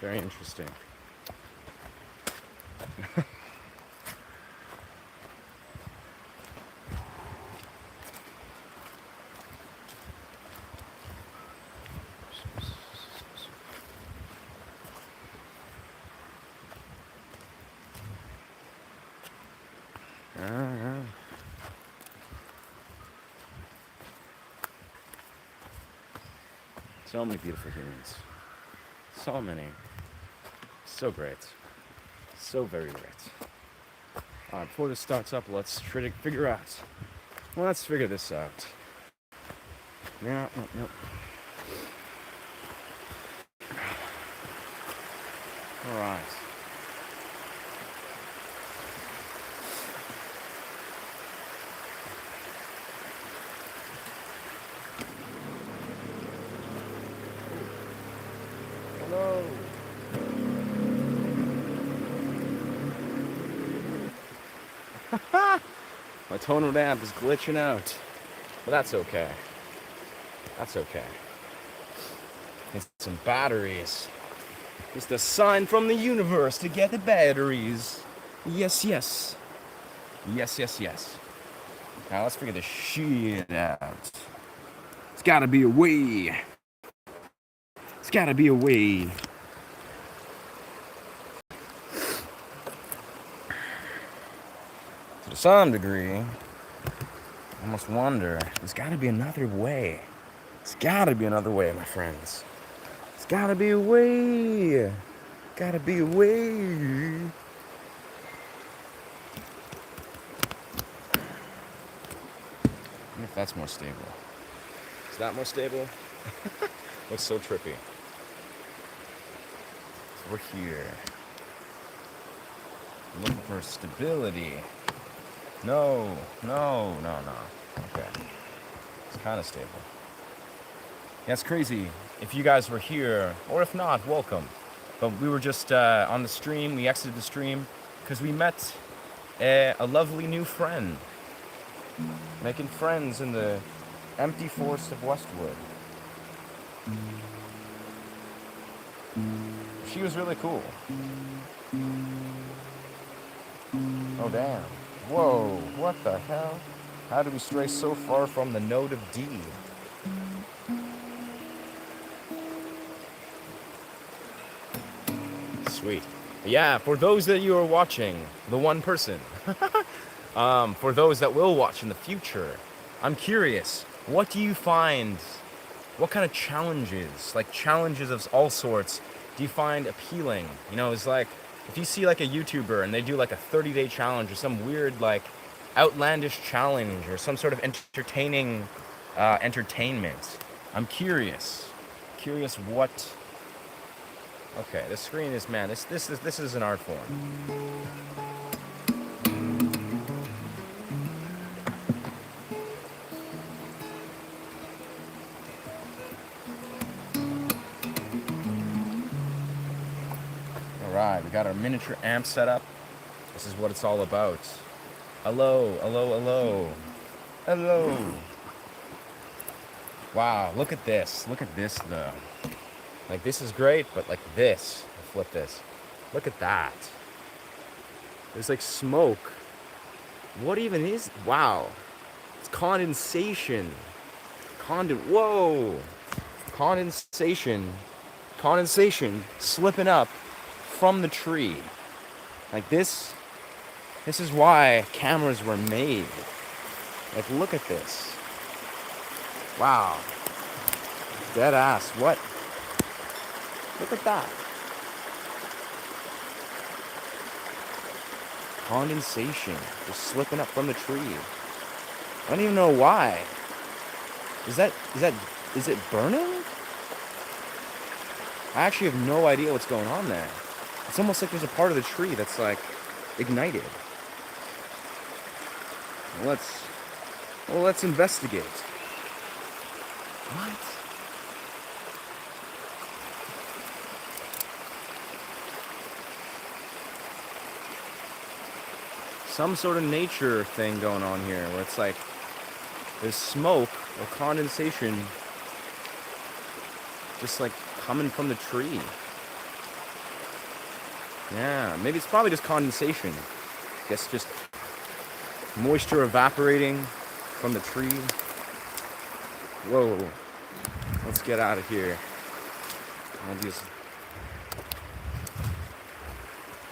Very interesting. So many beautiful humans. So many. So great. So very great. Before this starts up, let's try to figure out. Well, let's figure this out. Yeah, no. All right. Hello. My tonal amp is glitching out. But that's okay. That's okay. It's some batteries. It's the sign from the universe to get the batteries. Yes, yes. Yes, yes, yes. Now let's figure this shit out. It's gotta be a way. It's gotta be a way. To some degree, I almost wonder, there's gotta be another way. There's gotta be another way, my friends. There's gotta be a way. Gotta be a way. If that's more stable. Is that more stable? Looks so trippy. So we're here. Looking for stability. No. Okay. It's kind of stable. Yeah, it's crazy. If you guys were here, or if not, welcome. But we were just on the stream. We exited the stream because we met a lovely new friend. Making friends in the empty forest of Westwood. She was really cool. Oh, damn. Whoa, what the hell? How did we stray so far from the note of D? Sweet. Yeah, for those that you are watching, the one person, for those that will watch in the future, I'm curious, what do you find, what kind of challenges, like challenges of all sorts, do you find appealing? You know, it's like, if you see like a YouTuber and they do like a 30-day challenge or some weird like outlandish challenge or some sort of entertaining entertainment, I'm curious what. Okay, the screen is, man, this is an art form. All right, we got our miniature amp set up. This is what it's all about. Hello. Wow, look at this though. Like, this is great, but like this, I'll flip this. Look at that. There's like smoke. What even is, wow. It's condensation. Whoa. Condensation slipping up from the tree. Like this is why cameras were made. Like, look at this. Wow. Dead ass. What? Look at that. Condensation just slipping up from the tree. I don't even know why. Is it burning? I actually have no idea what's going on there. It's almost like there's a part of the tree that's like ignited. Let's investigate. What? Some sort of nature thing going on here where it's like there's smoke or condensation just like coming from the tree. Yeah, maybe it's probably just condensation. Guess just moisture evaporating from the tree. Whoa. Let's get out of here. All these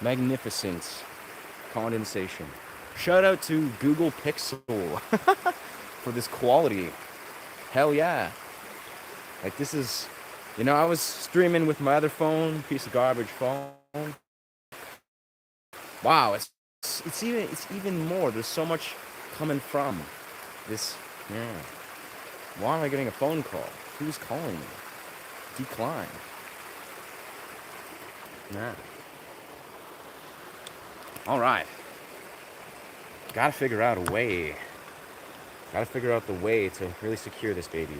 magnificent condensation. Shout out to Google Pixel for this quality. Hell yeah. Like this is, I was streaming with my other phone, piece of garbage phone. Wow, it's even more. There's so much coming from this. Yeah. Why am I getting a phone call? Who's calling me? Decline. Yeah. All right. Gotta figure out a way. Gotta figure out the way to really secure this baby.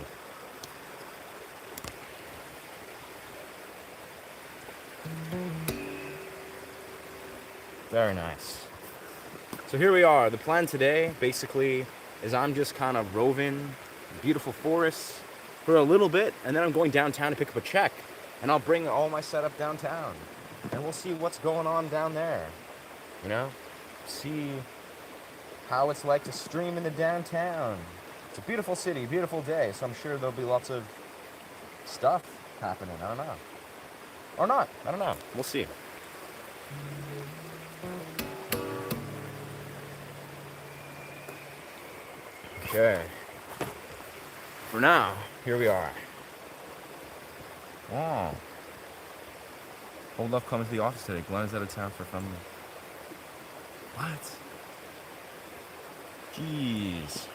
Very nice. So here we are. The plan today, basically, is I'm just kind of roving beautiful forests for a little bit, and then I'm going downtown to pick up a check, and I'll bring all my setup downtown, and we'll see what's going on down there. See how it's like to stream in the downtown. It's a beautiful city, beautiful day, so I'm sure there'll be lots of stuff happening. I don't know. Or not. I don't know. We'll see. Okay. For now, here we are. Wow. Old Love coming to the office today. Glenn is out of town for family. What? Jeez.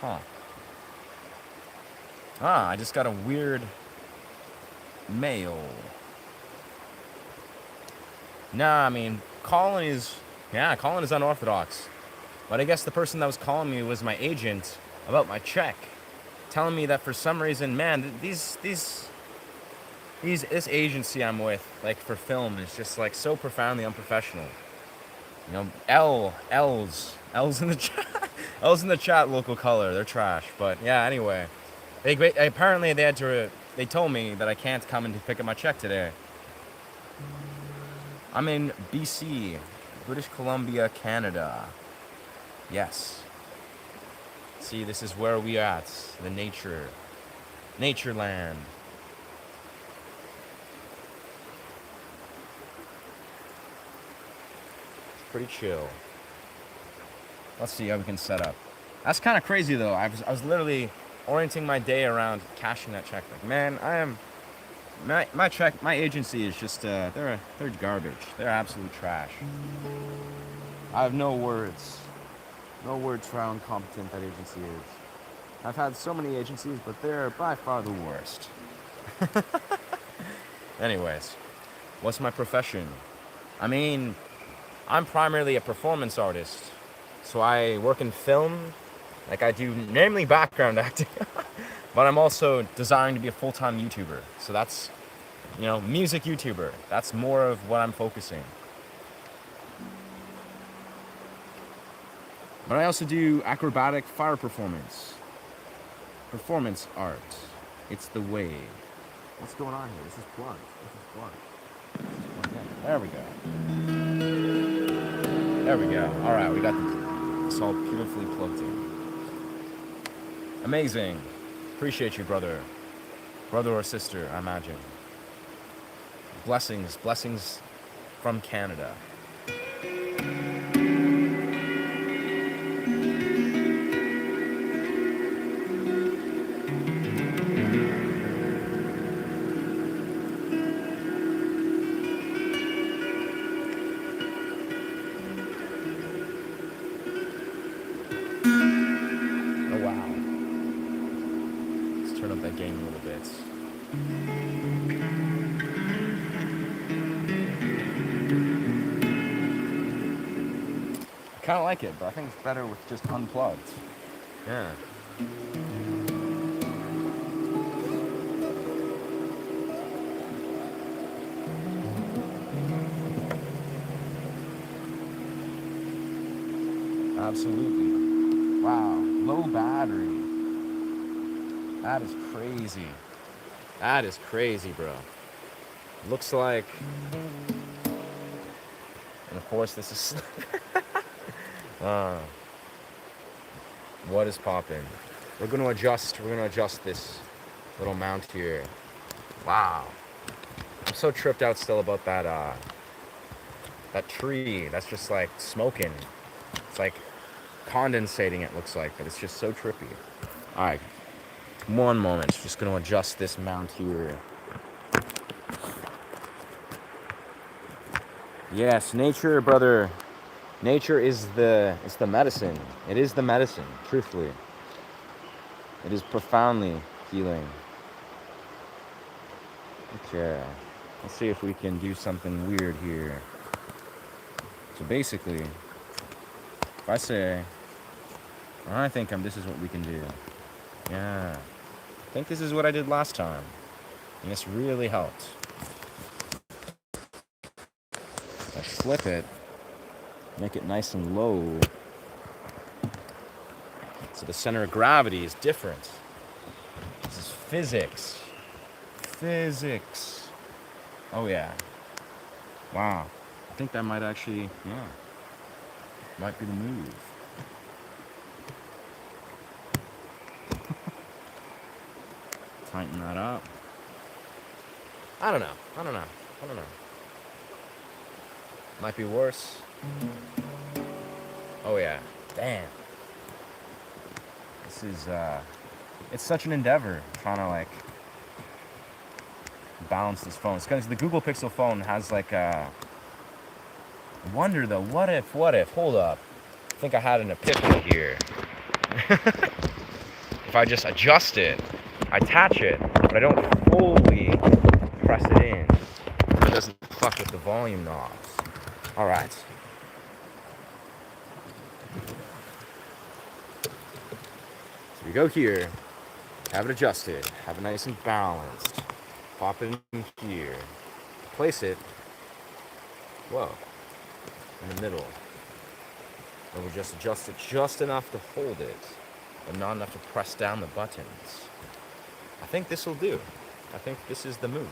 Huh. I just got a weird mail. Nah, I mean, Colin is unorthodox. But I guess the person that was calling me was my agent about my check, telling me that for some reason, man, this agency I'm with, like for film, is just like so profoundly unprofessional. L's in the chat, L's in the chat, local color, they're trash. But yeah, anyway, apparently they told me that I can't come in to pick up my check today. I'm in BC, British Columbia, Canada. Yes. See, this is where we at. The nature land. It's pretty chill. Let's see how we can set up. That's kind of crazy though. I was literally orienting my day around cashing that check. Like, man, my agency is just they're garbage. They're absolute trash. I have no words. No words for how incompetent that agency is. I've had so many agencies, but they're by far the worst. Anyways, what's my profession? I mean, I'm primarily a performance artist. So I work in film, like I do namely background acting, but I'm also desiring to be a full-time YouTuber. So that's, music YouTuber. That's more of what I'm focusing. But I also do acrobatic fire performance art. It's the way. What's going on here? This is plugged. There we go. All right, we got this all beautifully plugged in. Amazing. Appreciate you, brother or sister, I imagine. Blessings from Canada. I kind of like it, but I think it's better with just unplugged. Yeah. Absolutely. Wow. Low battery. That is crazy. Bro. Looks like, and of course this is uh, what is popping? We're gonna adjust this little mount here. Wow. I'm so tripped out still about that tree that's just like smoking. It's like condensating, it looks like, but it's just so trippy. Alright, one moment. Just gonna adjust this mount here. Yes, nature, brother. Nature is it's the medicine. It is the medicine, truthfully. It is profoundly healing. Okay. Let's see if we can do something weird here. So basically, if I say, this is what we can do. Yeah. I think this is what I did last time. And this really helped. If I flip it, make it nice and low, so the center of gravity is different. This is physics. Physics. Oh yeah. Wow. I think that might actually, might be the move. Tighten that up. I don't know. Might be worse. Oh yeah. Damn. This is it's such an endeavor trying to like balance this phone. It's because the Google Pixel phone has like a wonder though. What if? Hold up. I think I had an epiphany here. If I just adjust it, I attach it, but I don't fully press it in, it doesn't fuck with the volume knobs. Alright. So we go here, have it adjusted, have it nice and balanced, pop it in here, place it, in the middle. And we'll just adjust it just enough to hold it, but not enough to press down the buttons. I think this will do. I think this is the move.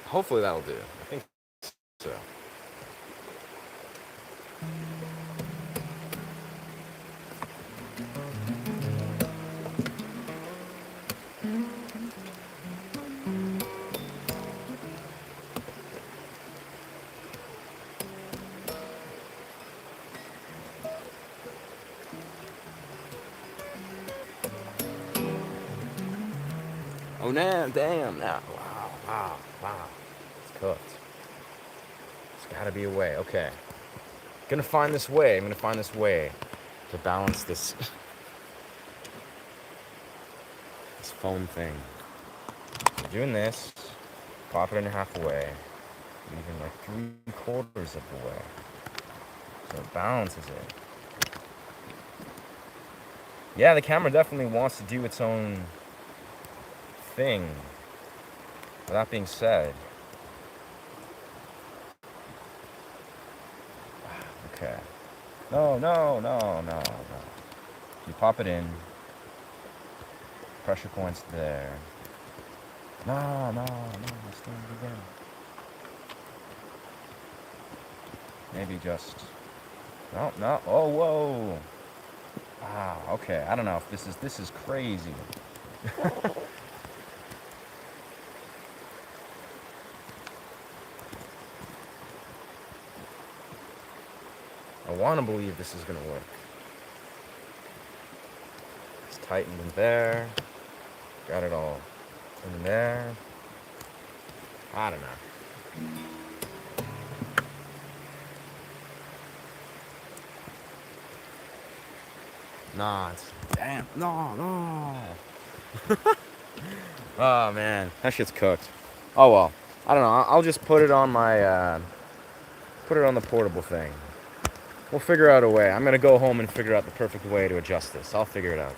Hopefully that'll do. I think so. Oh, damn, now. Wow. It's cooked. There's gotta be a way. Okay. I'm gonna find this way to balance this this phone thing. So doing this, pop it in halfway, even like 3/4 of the way. So it balances it. Yeah, the camera definitely wants to do its own thing. With that being said, okay. No. You pop it in. Pressure point's there. No. Let's do it again. Maybe just. No. Oh, whoa. Wow. Okay. I don't know if this is crazy. I want to believe this is going to work. It's tightened in there. Got it all in there. I don't know. Nah, it's... Damn. No. Oh, man. That shit's cooked. Oh, well. I don't know. I'll just put it on my... put it on the portable thing. We'll figure out a way. I'm going to go home and figure out the perfect way to adjust this. I'll figure it out.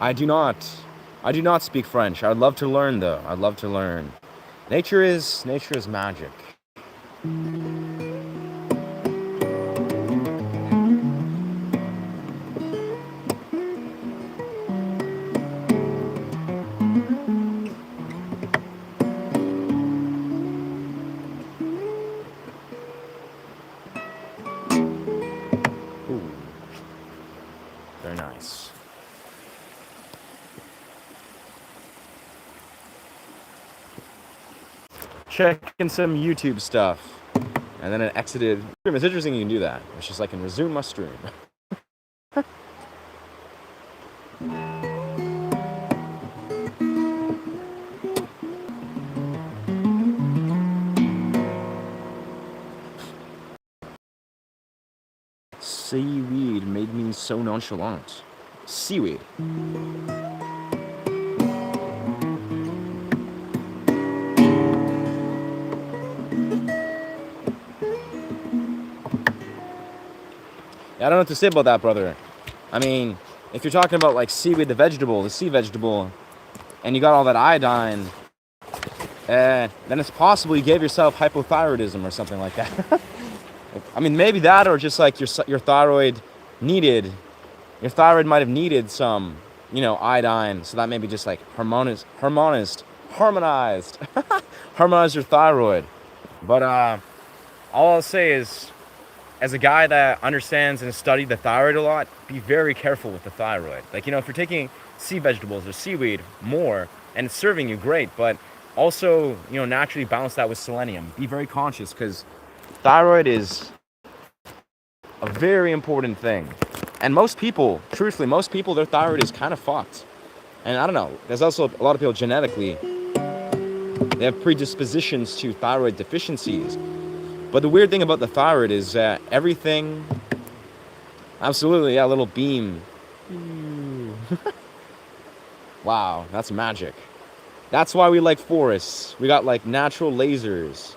I do not speak French. I'd love to learn, though. I'd love to learn. Nature is magic. checking some YouTube stuff, and then it exited. It's interesting you can do that. It's just like, and resume my stream. Seaweed made me so nonchalant. Seaweed. I don't know what to say about that, brother. I mean, if you're talking about like seaweed, the vegetable, the sea vegetable, and you got all that iodine, then it's possible you gave yourself hypothyroidism or something like that. I mean, maybe that, or just like your thyroid needed, your thyroid might have needed some, iodine, so that maybe just like harmonized, harmonized your thyroid. But all I'll say is, as a guy that understands and has studied the thyroid a lot, be very careful with the thyroid. Like, if you're taking sea vegetables or seaweed more and it's serving you, great, but also, naturally balance that with selenium. Be very conscious, because thyroid is a very important thing. And most people, truthfully, their thyroid is kind of fucked. And I don't know, there's also a lot of people genetically, they have predispositions to thyroid deficiencies. But the weird thing about the thyroid is that everything, absolutely, yeah, a little beam. Wow, that's magic. That's why we like forests. We got like natural lasers.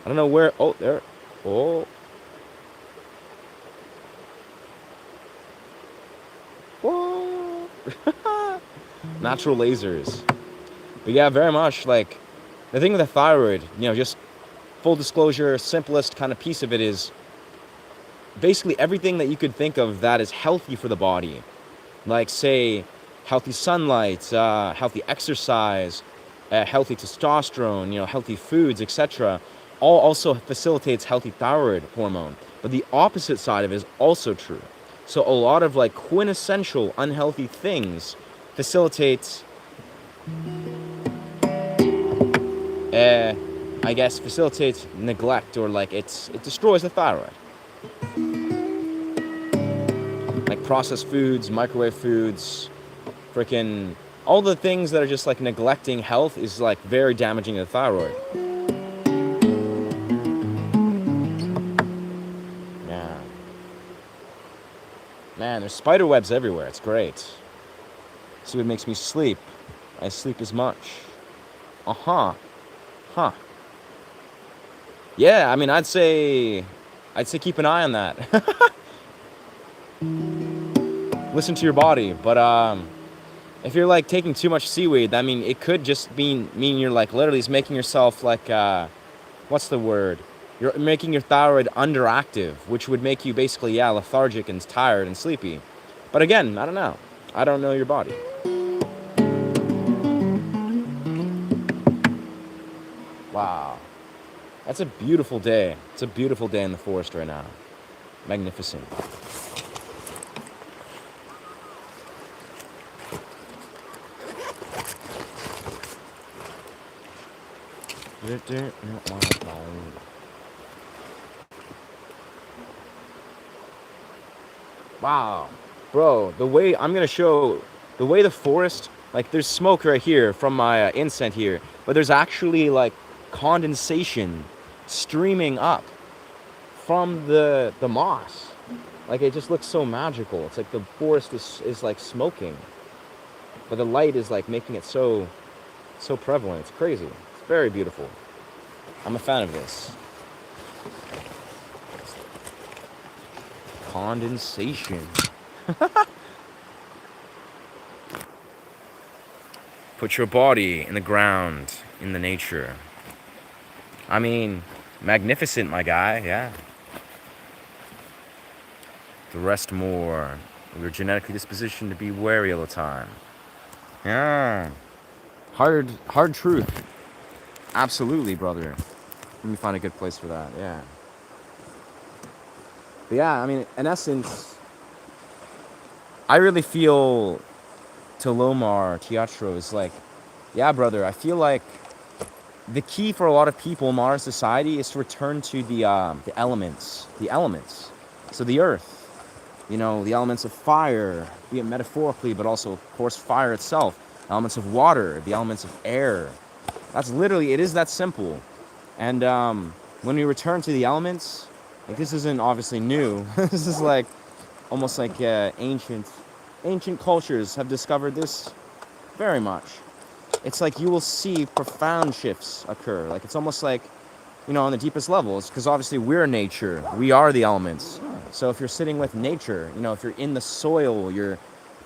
I don't know where, oh, there, oh. Whoa. Natural lasers. But yeah, very much like, the thing with the thyroid, just full disclosure, simplest kind of piece of it is basically everything that you could think of that is healthy for the body. Like, say, healthy sunlight, healthy exercise, healthy testosterone, healthy foods, etc. All also facilitates healthy thyroid hormone. But the opposite side of it is also true. So a lot of like quintessential unhealthy things facilitate facilitates neglect, or like it destroys the thyroid. Like processed foods, microwave foods, freaking all the things that are just like neglecting health is like very damaging to the thyroid. Yeah. Man, there's spider webs everywhere. It's great. See what makes me sleep. I sleep as much. Huh. Yeah, I mean, I'd say keep an eye on that. Listen to your body. But if you're like taking too much seaweed, I mean, it could just mean you're like literally making yourself like what's the word? You're making your thyroid underactive, which would make you basically lethargic and tired and sleepy. But again, I don't know. I don't know your body. Wow. That's a beautiful day. It's a beautiful day in the forest right now. Magnificent. Wow. Bro, the way the forest, like there's smoke right here from my incense here, but there's actually like condensation streaming up from the moss. Like, it just looks so magical. It's like the forest is like smoking, but the light is like making it so prevalent. It's crazy. It's very beautiful. I'm a fan of this. Condensation. Put your body in the ground, in the nature. I mean, magnificent, my guy, yeah. The rest more. We're genetically dispositioned to be wary all the time. Yeah. Hard truth. Absolutely, brother. Let me find a good place for that, yeah. But yeah, I mean, in essence, I really feel Tolomar Teatro is like, yeah, brother, I feel like the key for a lot of people in modern society is to return to the elements. The elements. So the earth. You know, the elements of fire, be it metaphorically, but also, of course, fire itself. Elements of water, the elements of air. That's literally, it is that simple. And when we return to the elements, like this isn't obviously new. This is like almost like ancient cultures have discovered this very much. It's like you will see profound shifts occur. Like it's almost like, you know, on the deepest levels, because obviously we're nature, we are the elements. So if you're sitting with nature, you know, if you're in the soil, you're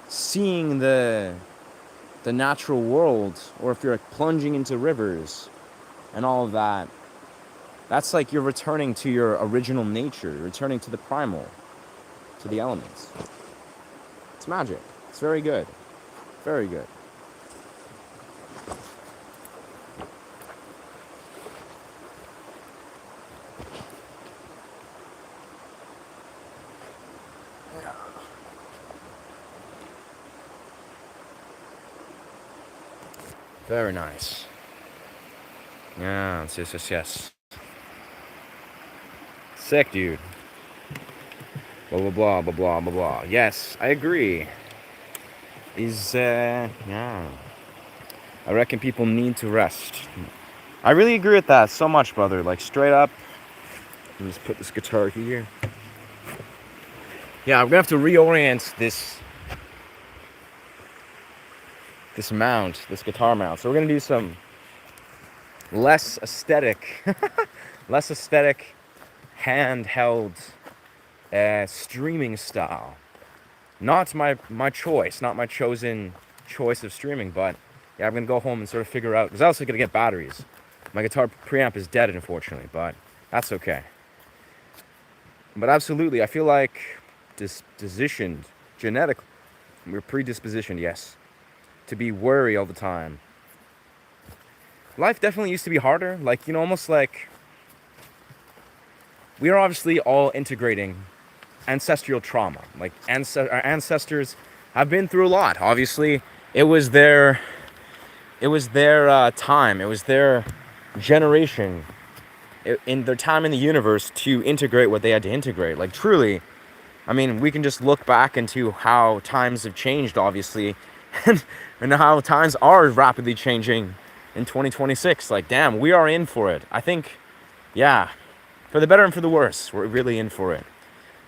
seeing the natural world, or if you're plunging into rivers and all of that, that's like you're returning to your original nature, you're returning to the primal, to the elements. It's magic. It's very good. Very good. Very nice. Yeah, yes. Sick, dude. Blah, blah, blah, blah, blah, blah, blah. Yes, I agree. Yeah. I reckon people need to rest. I really agree with that so much, brother. Like, straight up. Let me just put this guitar here. Yeah, I'm gonna have to reorient this mount, this guitar mount. So we're gonna do some less aesthetic handheld streaming style. Not my choice, not my chosen choice of streaming, but yeah, I'm gonna go home and sort of figure out, because I also gotta get batteries. My guitar preamp is dead, unfortunately, but that's okay. But absolutely, I feel like dispositioned genetically, we're predispositioned, yes, to be worried all the time. Life definitely used to be harder, like, you know, almost like we are obviously all integrating ancestral trauma. Like our ancestors have been through a lot. Obviously, it was their time, it was their generation, in their time in the universe to integrate what they had to integrate. Like truly, I mean, we can just look back into how times have changed, obviously, and how times are rapidly changing in 2026. Like, damn, we are in for it. I think, yeah, for the better and for the worse, we're really in for it.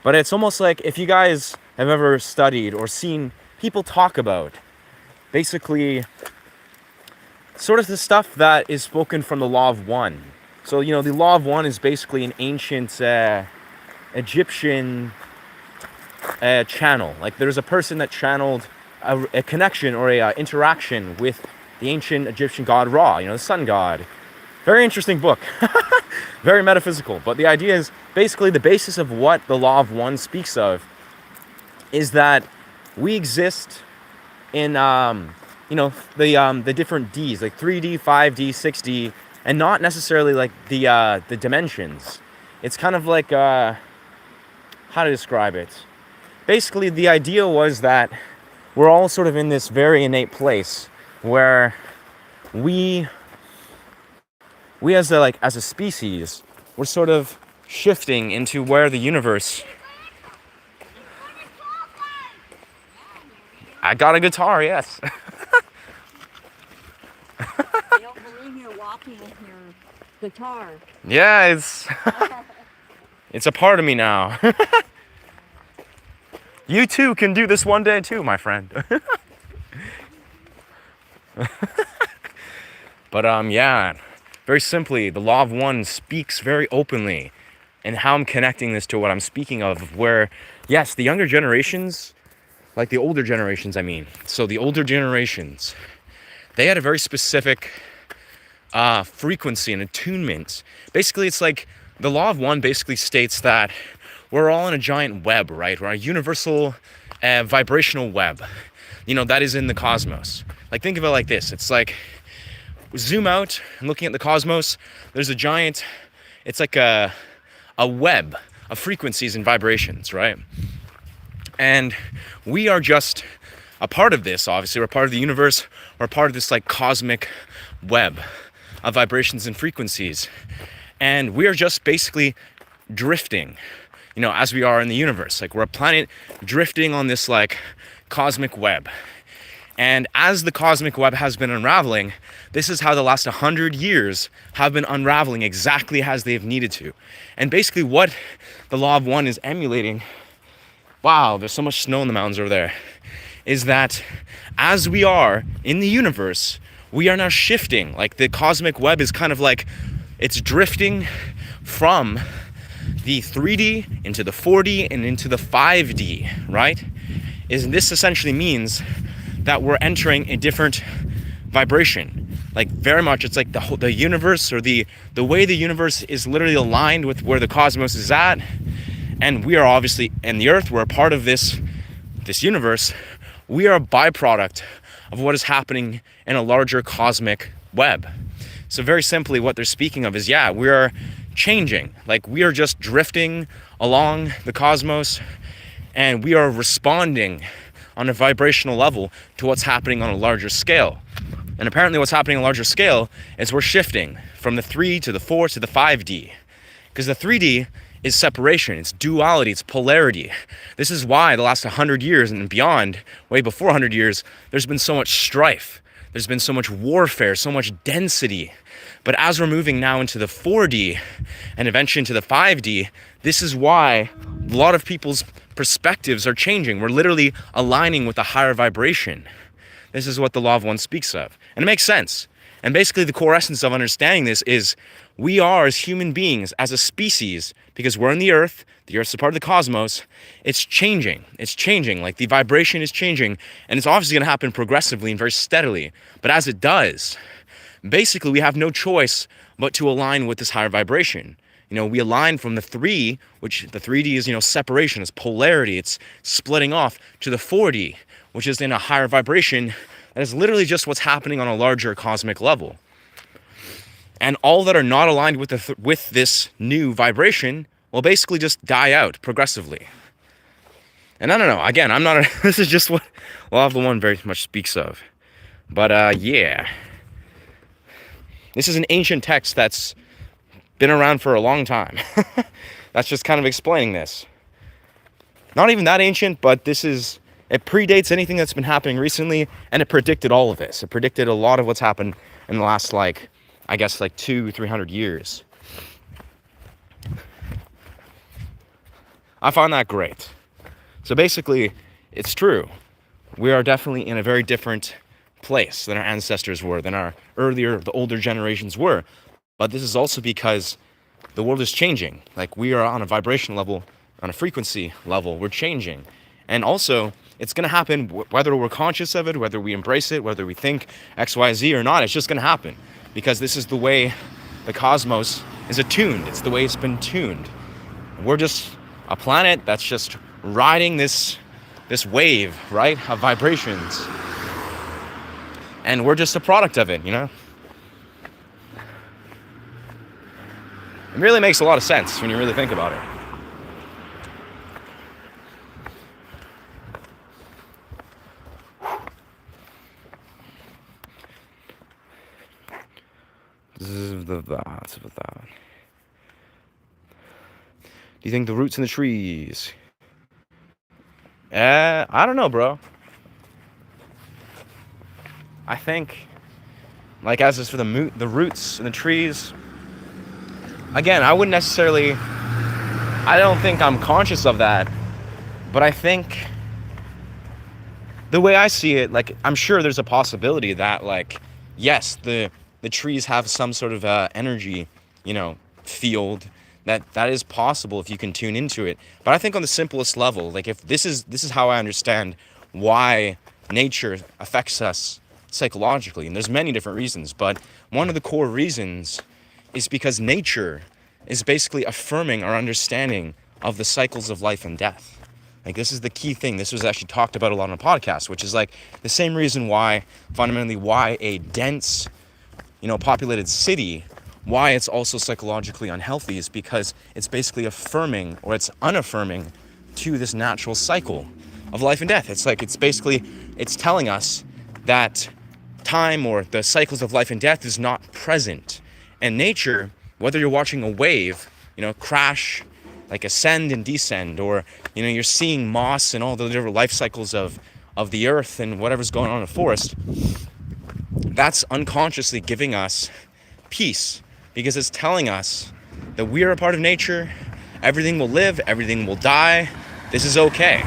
But it's almost like, if you guys have ever studied or seen people talk about basically sort of the stuff that is spoken from the Law of One. So, you know, the Law of One is basically an ancient Egyptian channel. Like, there's a person that channeled a connection or a interaction with the ancient Egyptian god Ra, you know, the sun god. Very interesting book. Very metaphysical. But the idea is, basically the basis of what the Law of One speaks of is that we exist in, you know, the different Ds, like 3D, 5D, 6D, and not necessarily like the dimensions. It's kind of like, how to describe it? Basically, the idea was that we're all sort of in this very innate place where we as a species, we're sort of shifting into where the universe. I got a guitar, yes. I don't believe you're walking with your guitar. Yeah, it's a part of me now. You too can do this one day too, my friend. But yeah, very simply, the Law of One speaks very openly, and how I'm connecting this to what I'm speaking of, where, yes, the younger generations, like the older generations, I mean. So the older generations, they had a very specific frequency and attunement. Basically, it's like the Law of One basically states that we're all in a giant web, right? We're a universal vibrational web, you know, that is in the cosmos. Like, think of it like this. It's like, zoom out and looking at the cosmos, there's a giant, it's like a web of frequencies and vibrations, right? And we are just a part of this, obviously. We're part of the universe. We're part of this like cosmic web of vibrations and frequencies. And we are just basically drifting, as we are in the universe. Like, we're a planet drifting on this like cosmic web. And as the cosmic web has been unraveling, this is how the last 100 years have been unraveling exactly as they've needed to. And basically what the Law of One is emulating, wow, there's so much snow in the mountains over there, is that as we are in the universe, we are now shifting. Like, the cosmic web is kind of like, it's drifting from the 3D into the 4D and into the 5D, right? This essentially means that we're entering a different vibration. Like, very much, it's like the universe, or the way the universe is literally aligned with where the cosmos is at. And we are obviously, in the earth, we're a part of this universe. We are a byproduct of what is happening in a larger cosmic web. So very simply, what they're speaking of is, we are changing. Like, we are just drifting along the cosmos, and we are responding on a vibrational level to what's happening on a larger scale. And apparently what's happening on a larger scale is we're shifting from the 3 to the 4 to the 5D. Because the 3D is separation, it's duality, it's polarity. This is why the last 100 years and beyond, way before 100 years, there's been so much strife. There's been so much warfare, so much density. But as we're moving now into the 4D and eventually into the 5D, this is why a lot of people's perspectives are changing. We're literally aligning with a higher vibration. This is what the Law of One speaks of. And it makes sense. And basically the core essence of understanding this is we are, as human beings, as a species, because we're in the Earth's a part of the cosmos, it's changing. It's changing. Like, the vibration is changing, and it's obviously going to happen progressively and very steadily. But as it does, basically we have no choice but to align with this higher vibration. We align from the 3, which the 3D is, separation, it's polarity, it's splitting off, to the 4D, which is in a higher vibration. That is literally just what's happening on a larger cosmic level. And all that are not aligned with this new vibration will basically just die out progressively. And I don't know, again, this is just what Law of the One very much speaks of. But this is an ancient text that's been around for a long time. That's just kind of explaining this. Not even that ancient, but it predates anything that's been happening recently, and it predicted all of this. It predicted a lot of what's happened in the last, 200-300 years. I find that great. So basically, it's true. We are definitely in a very different place than our ancestors were, than the older generations were. But this is also because the world is changing. Like, we are on a vibration level, on a frequency level, we're changing. And also, it's going to happen whether we're conscious of it, whether we embrace it, whether we think X, Y, Z or not. It's just going to happen because this is the way the cosmos is attuned. It's the way it's been tuned. We're just a planet that's just riding this wave, right, of vibrations. And we're just a product of it, It really makes a lot of sense when you really think about it. Do you think the roots in the trees? I don't know, bro. I think, as is for the roots and the trees, again, I don't think I'm conscious of that, but I think the way I see it, I'm sure there's a possibility that, yes, the trees have some sort of energy, field that is possible if you can tune into it. But I think on the simplest level, if this is how I understand why nature affects us psychologically, and there's many different reasons, but one of the core reasons is because nature is basically affirming our understanding of the cycles of life and death. This is the key thing. This was actually talked about a lot on a podcast, which is the same reason why a dense, populated city, why it's also psychologically unhealthy, is because it's basically affirming, or it's unaffirming to this natural cycle of life and death. It's telling us that time or the cycles of life and death is not present. And nature, whether you're watching a wave, crash, like ascend and descend, or you're seeing moss and all the different life cycles of the earth and whatever's going on in the forest, that's unconsciously giving us peace, because it's telling us that we are a part of nature. Everything will live, everything will die. This is okay.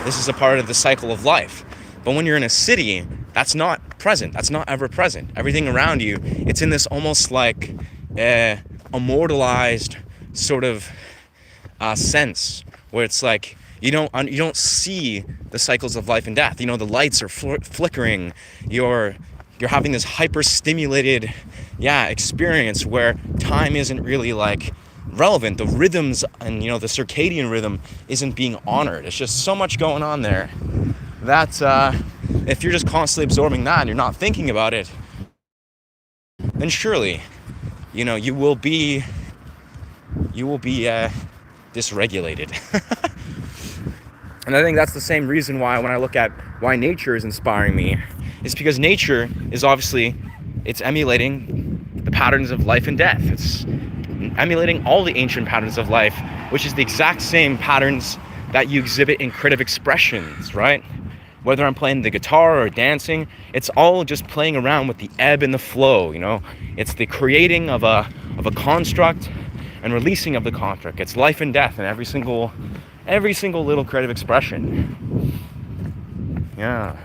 This is a part of the cycle of life. But when you're in a city, that's not present. That's not ever present. Everything around you, it's in this almost like immortalized sort of sense, where it's like you don't see the cycles of life and death. The lights are flickering. You're having this hyper stimulated experience where time isn't really like relevant. The rhythms and the circadian rhythm isn't being honored. It's just so much going on there that if you're just constantly absorbing that and you're not thinking about it, then surely you will be dysregulated. And I think that's the same reason why when I look at why nature is inspiring me, is because nature is obviously, it's emulating the patterns of life and death. It's emulating all the ancient patterns of life, which is the exact same patterns that you exhibit in creative expressions, right? Whether I'm playing the guitar or dancing, it's all just playing around with the ebb and the flow, It's the creating of a construct and releasing of the construct. It's life and death in every single little creative expression. Yeah.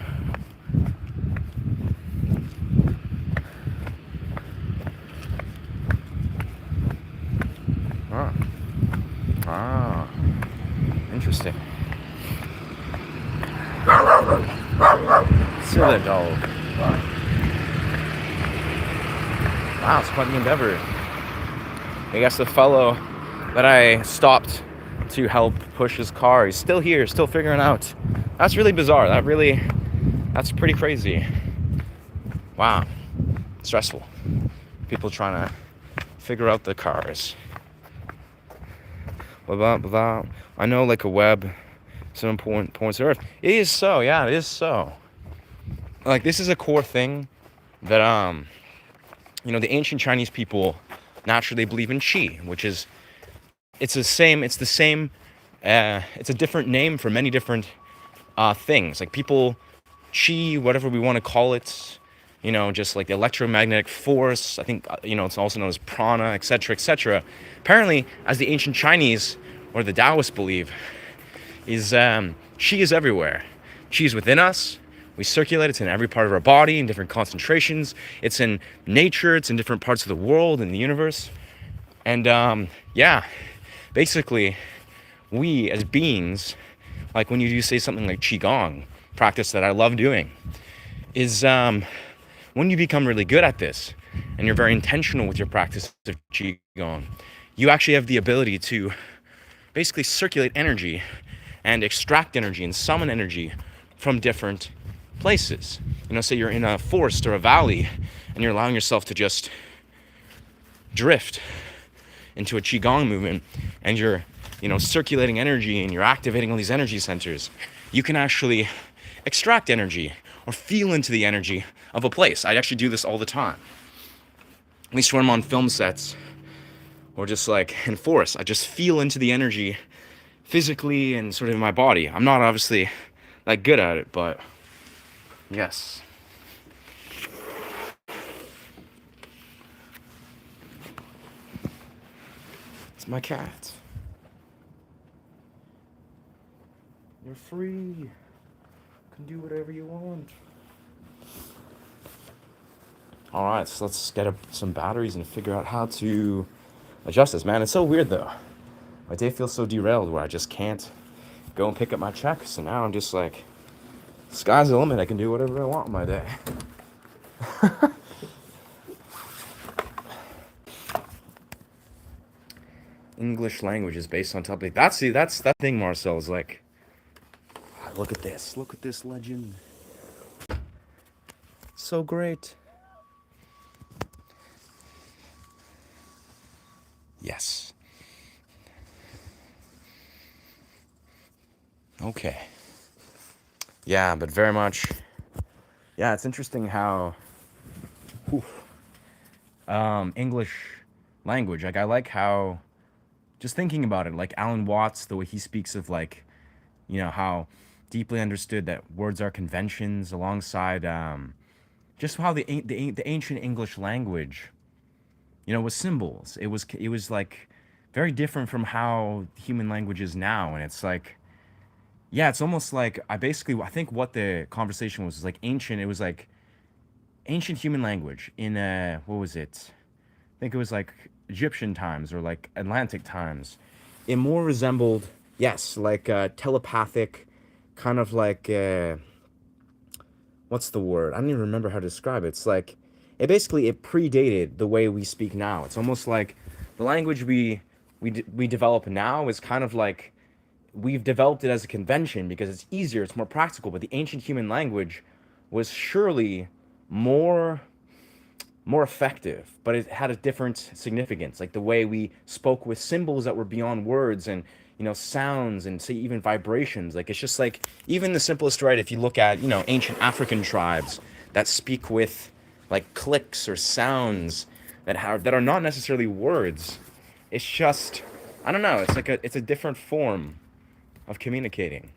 Interesting. Silly dog. Wow, it's quite an endeavor. I guess the fellow that I stopped to help push his car, he's still here, still figuring out. That's really bizarre. That's pretty crazy. Wow. Stressful. People trying to figure out the cars. I know like a web, some important points of Earth. It is so, yeah, it is so. Like this is a core thing that the ancient Chinese people naturally believe in qi, which is it's a different name for many different things. Like people, qi, whatever we want to call it, just like the electromagnetic force. I think it's also known as prana, etc., etc. Apparently, as the ancient Chinese or the Taoists believe, is qi is everywhere. Qi is within us. We circulate. It's in every part of our body in different concentrations. It's in nature. It's in different parts of the world and the universe. And basically, we as beings, like when you do say something like qigong, practice that I love doing, is when you become really good at this and you're very intentional with your practice of qigong, you actually have the ability to basically circulate energy and extract energy and summon energy from different places. Say you're in a forest or a valley and you're allowing yourself to just drift into a qigong movement and you're circulating energy and you're activating all these energy centers, you can actually extract energy or feel into the energy of a place. I actually do this all the time. At least when I'm on film sets or just like in forests, I just feel into the energy physically and sort of in my body. I'm not obviously that good at it, but yes. It's my cat. You're free. You can do whatever you want. Alright, so let's get some batteries and figure out how to adjust this. Man, it's so weird though. My day feels so derailed where I just can't go and pick up my check. So now I'm just like, sky's the limit. I can do whatever I want in my day. English language is based on topic. That's that thing, Marcel, is like, look at this. Look at this legend. So great. Yes. Okay. Yeah, but very much. Yeah, it's interesting how English language. Like I like how, just thinking about it, like Alan Watts, the way he speaks of like, how deeply understood that words are conventions, alongside just how the ancient English language, was symbols. It was like very different from how human language is now, and it's like, yeah, it's almost like I think what the conversation was like ancient. It was like ancient human language in what was it? I think it was like Egyptian times or like Atlantic times. It more resembled, yes, like telepathic, kind of like what's the word? I don't even remember how to describe it. It's like it predated the way we speak now. It's almost like the language we develop now is kind of like we've developed it as a convention because it's easier, it's more practical. But the ancient human language was surely more more effective, but it had a different significance. Like the way we spoke with symbols that were beyond words, and sounds, and say even vibrations. Like it's just like even the simplest, right? If you look at ancient African tribes that speak with like clicks or sounds that are not necessarily words. It's just, I don't know. It's a different form of communicating.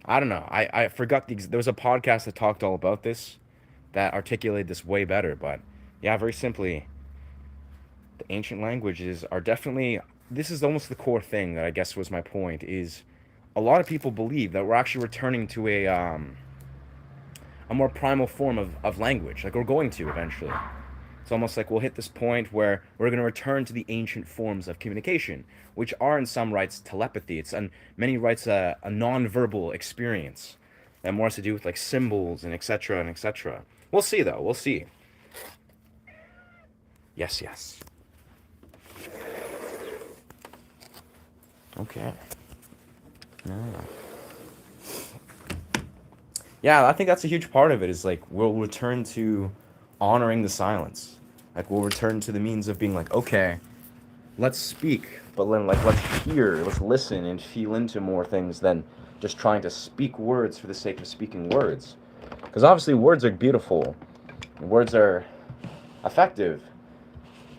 I don't know. I forgot there was a podcast that talked all about this, that articulated this way better. But yeah, very simply, the ancient languages are definitely, this is almost the core thing that I guess was my point, is a lot of people believe that we're actually returning to a more primal form of language, like we're going to eventually. It's almost like we'll hit this point where we're going to return to the ancient forms of communication, which are in some rights telepathy. It's in many rights a non-verbal experience that more has to do with like symbols and etc. and etc. We'll see though. We'll see. Yes, yes. Okay. Yeah. Yeah, I think that's a huge part of it, is like we'll return to honoring the silence. Like we'll return to the means of being like, okay, let's speak, but then like let's hear, let's listen and feel into more things than just trying to speak words for the sake of speaking words. Because obviously words are beautiful, words are effective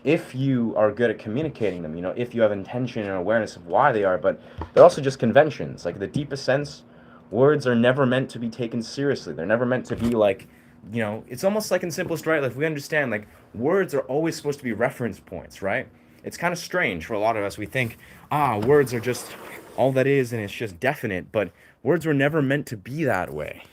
if you are good at communicating them, if you have intention and awareness of why they are, but they're also just conventions. Like, the deepest sense, words are never meant to be taken seriously. They're never meant to be like, it's almost like in simplest, right? Like, we understand, like, words are always supposed to be reference points, right? It's kind of strange for a lot of us. We think, words are just all that is, and it's just definite, but words were never meant to be that way.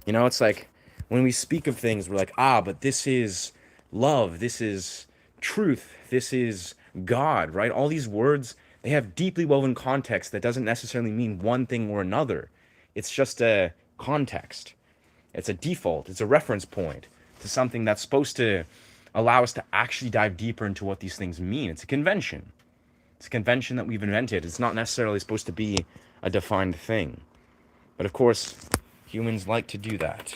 It's like when we speak of things, we're like, but this is love, this is truth, this is God, right? All these words, they have deeply woven context that doesn't necessarily mean one thing or another. It's just a context. It's a default. It's a reference point to something that's supposed to allow us to actually dive deeper into what these things mean. It's a convention. It's a convention that we've invented. It's not necessarily supposed to be a defined thing. But of course, humans like to do that.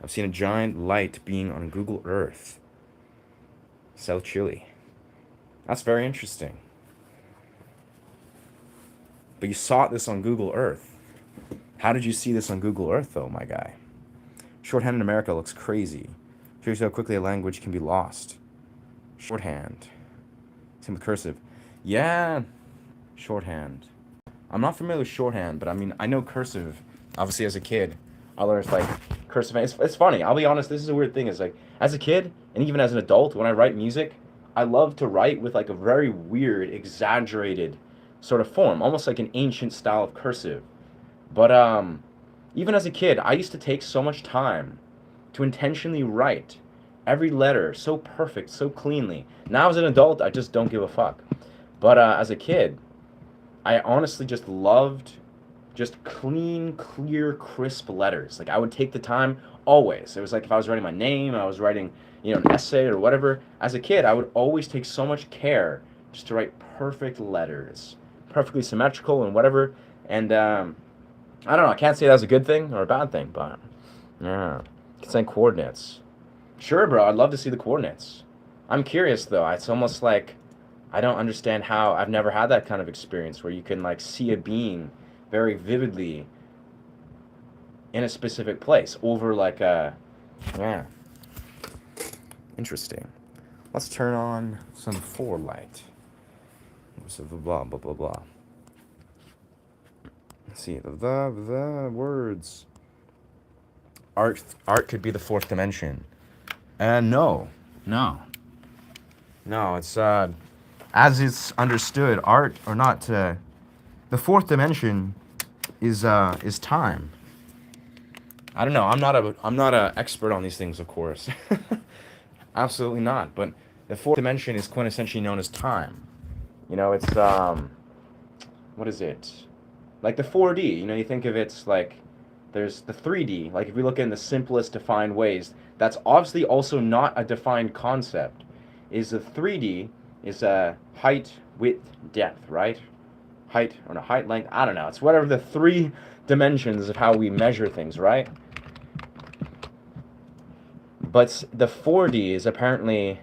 I've seen a giant light being on Google Earth. South Chile. That's very interesting. But you saw this on Google Earth. How did you see this on Google Earth, though, my guy? Shorthand in America looks crazy. Shows you how quickly a language can be lost. Shorthand. Same with cursive. Yeah, shorthand. I'm not familiar with shorthand, but I mean, I know cursive. Obviously, as a kid, I learned like cursive. It's funny. I'll be honest. This is a weird thing. Is like as a kid and even as an adult, when I write music, I love to write with like a very weird, exaggerated sort of form, almost like an ancient style of cursive. But even as a kid, I used to take so much time to intentionally write every letter so perfect, so cleanly. Now as an adult, I just don't give a fuck. But as a kid, I honestly just loved just clean, clear, crisp letters. Like, I would take the time always. It was like if I was writing my name, I was writing, an essay or whatever. As a kid, I would always take so much care just to write perfect letters, perfectly symmetrical and whatever. And I don't know. I can't say that was a good thing or a bad thing, but yeah, you can send coordinates. Sure, bro. I'd love to see the coordinates. I'm curious though. It's almost like I don't understand how. I've never had that kind of experience where you can like see a being very vividly in a specific place over like a, yeah. Interesting. Let's turn on some 4 light. So blah blah blah blah. Let's see the words. Art could be the 4th dimension. And no, it's as it's understood, art or not. The 4th dimension is time. I don't know. I'm not a expert on these things, of course. Absolutely not. But the 4th dimension is quintessentially known as time. You know, it's what is it? Like the 4D. You know, you think of it's like there's the 3D. Like if we look in the simplest defined ways, that's obviously also not a defined concept. Is the 3D is height, width, depth, right? Height or no height, length. I don't know. It's whatever the 3 dimensions of how we measure things, right? But the 4D is apparently,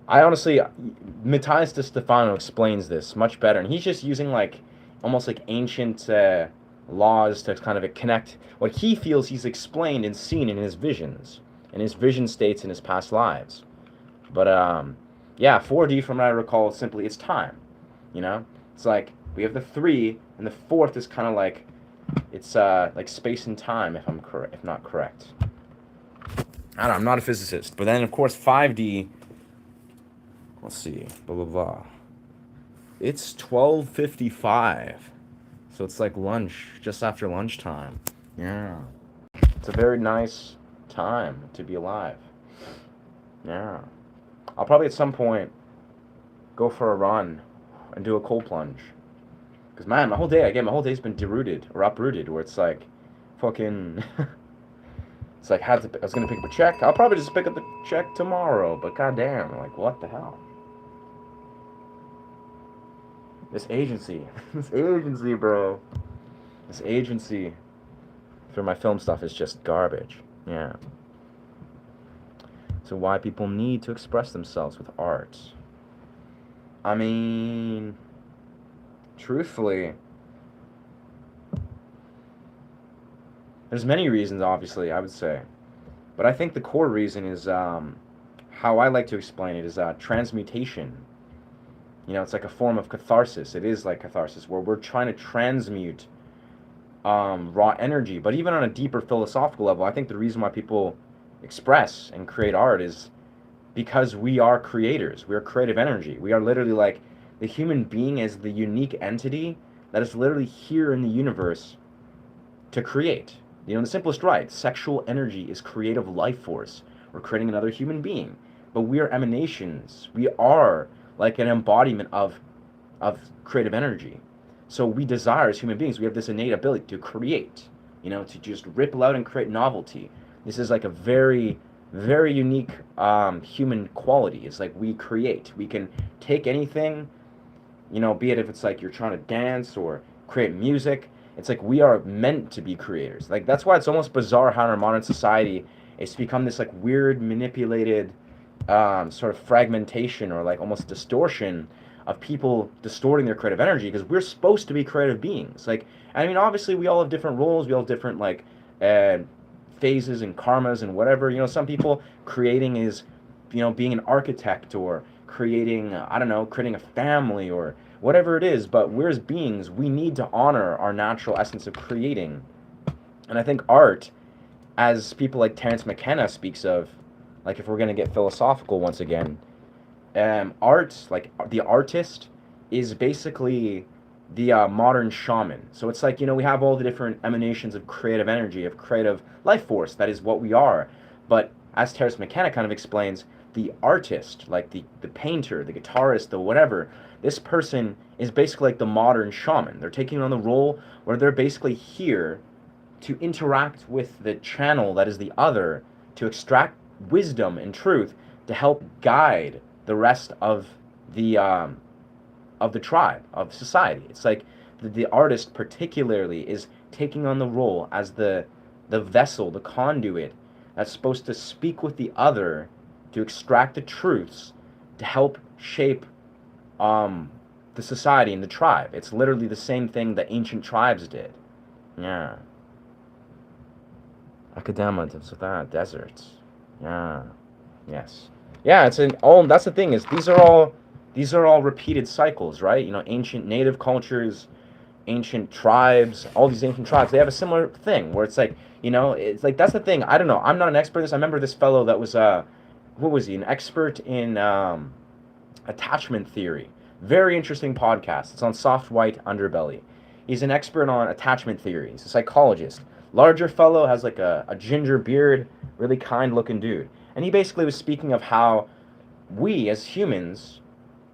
I honestly, Matthias de Stefano explains this much better, and he's just using like almost like ancient laws to kind of connect what he feels he's explained and seen in his visions, in his vision states in his past lives. But yeah, 4D from what I recall, simply it's time. You know, it's like we have the 3, and the 4th is kind of like it's like space and time, if if not correct. I don't know, I'm not a physicist. But then, of course, 5D, let's see, blah, blah, blah. It's 12:55. So it's like lunch, just after lunchtime. Yeah. It's a very nice time to be alive. Yeah. I'll probably at some point go for a run and do a cold plunge. Because, man, my whole day's been derooted or uprooted, where it's like fucking... It's like, I was going to pick up a check. I'll probably just pick up the check tomorrow. But goddamn, like, what the hell? This agency. This agency, bro. This agency for my film stuff is just garbage. Yeah. So why people need to express themselves with art. I mean, truthfully, there's many reasons, obviously, I would say. But I think the core reason is, how I like to explain it is transmutation. You know, it's like a form of catharsis. It is like catharsis, where we're trying to transmute raw energy. But even on a deeper philosophical level, I think the reason why people express and create art is because we are creators. We are creative energy. We are literally like the human being is the unique entity that is literally here in the universe to create. You know, in the simplest right, sexual energy is creative life force. We're creating another human being. But we are emanations. We are like an embodiment of creative energy. So we desire as human beings, we have this innate ability to create, you know, to just ripple out and create novelty. This is like a very, very unique human quality. It's like we create. We can take anything, you know, be it if it's like you're trying to dance or create music. It's like we are meant to be creators. Like that's why it's almost bizarre how in our modern society it's become this like weird manipulated sort of fragmentation or like almost distortion of people distorting their creative energy, because we're supposed to be creative beings. Like, I mean, obviously we all have different roles. We all have different like phases and karmas and whatever. You know, some people creating is, you know, being an architect or creating, I don't know, creating a family or whatever it is. But we're as beings, we need to honor our natural essence of creating. And I think art, as people like Terence McKenna speaks of, like if we're going to get philosophical once again, art, like the artist, is basically the modern shaman. So it's like, you know, we have all the different emanations of creative energy, of creative life force. That is what we are. But as Terence McKenna kind of explains, the artist, like the painter, the guitarist, the whatever, this person is basically like the modern shaman. They're taking on the role where they're basically here to interact with the channel that is the other, to extract wisdom and truth, to help guide the rest of the tribe, of society. It's like the artist particularly is taking on the role as the vessel, the conduit that's supposed to speak with the other to extract the truths to help shape the society and the tribe. It's literally the same thing that ancient tribes did. Yeah. Academia, so that deserts. Yeah. Yes. Yeah, it's an all that's the thing is these are all repeated cycles, right? You know, ancient native cultures, ancient tribes, all these ancient tribes, they have a similar thing where it's like, it's like that's the thing. I don't know. I'm not an expert in this. I remember this fellow that was what was he? An expert in attachment theory. Very interesting podcast. It's on Soft White Underbelly. He's an expert on attachment theory. He's a psychologist. Larger fellow, has like a ginger beard, really kind looking dude. And he basically was speaking of how we as humans,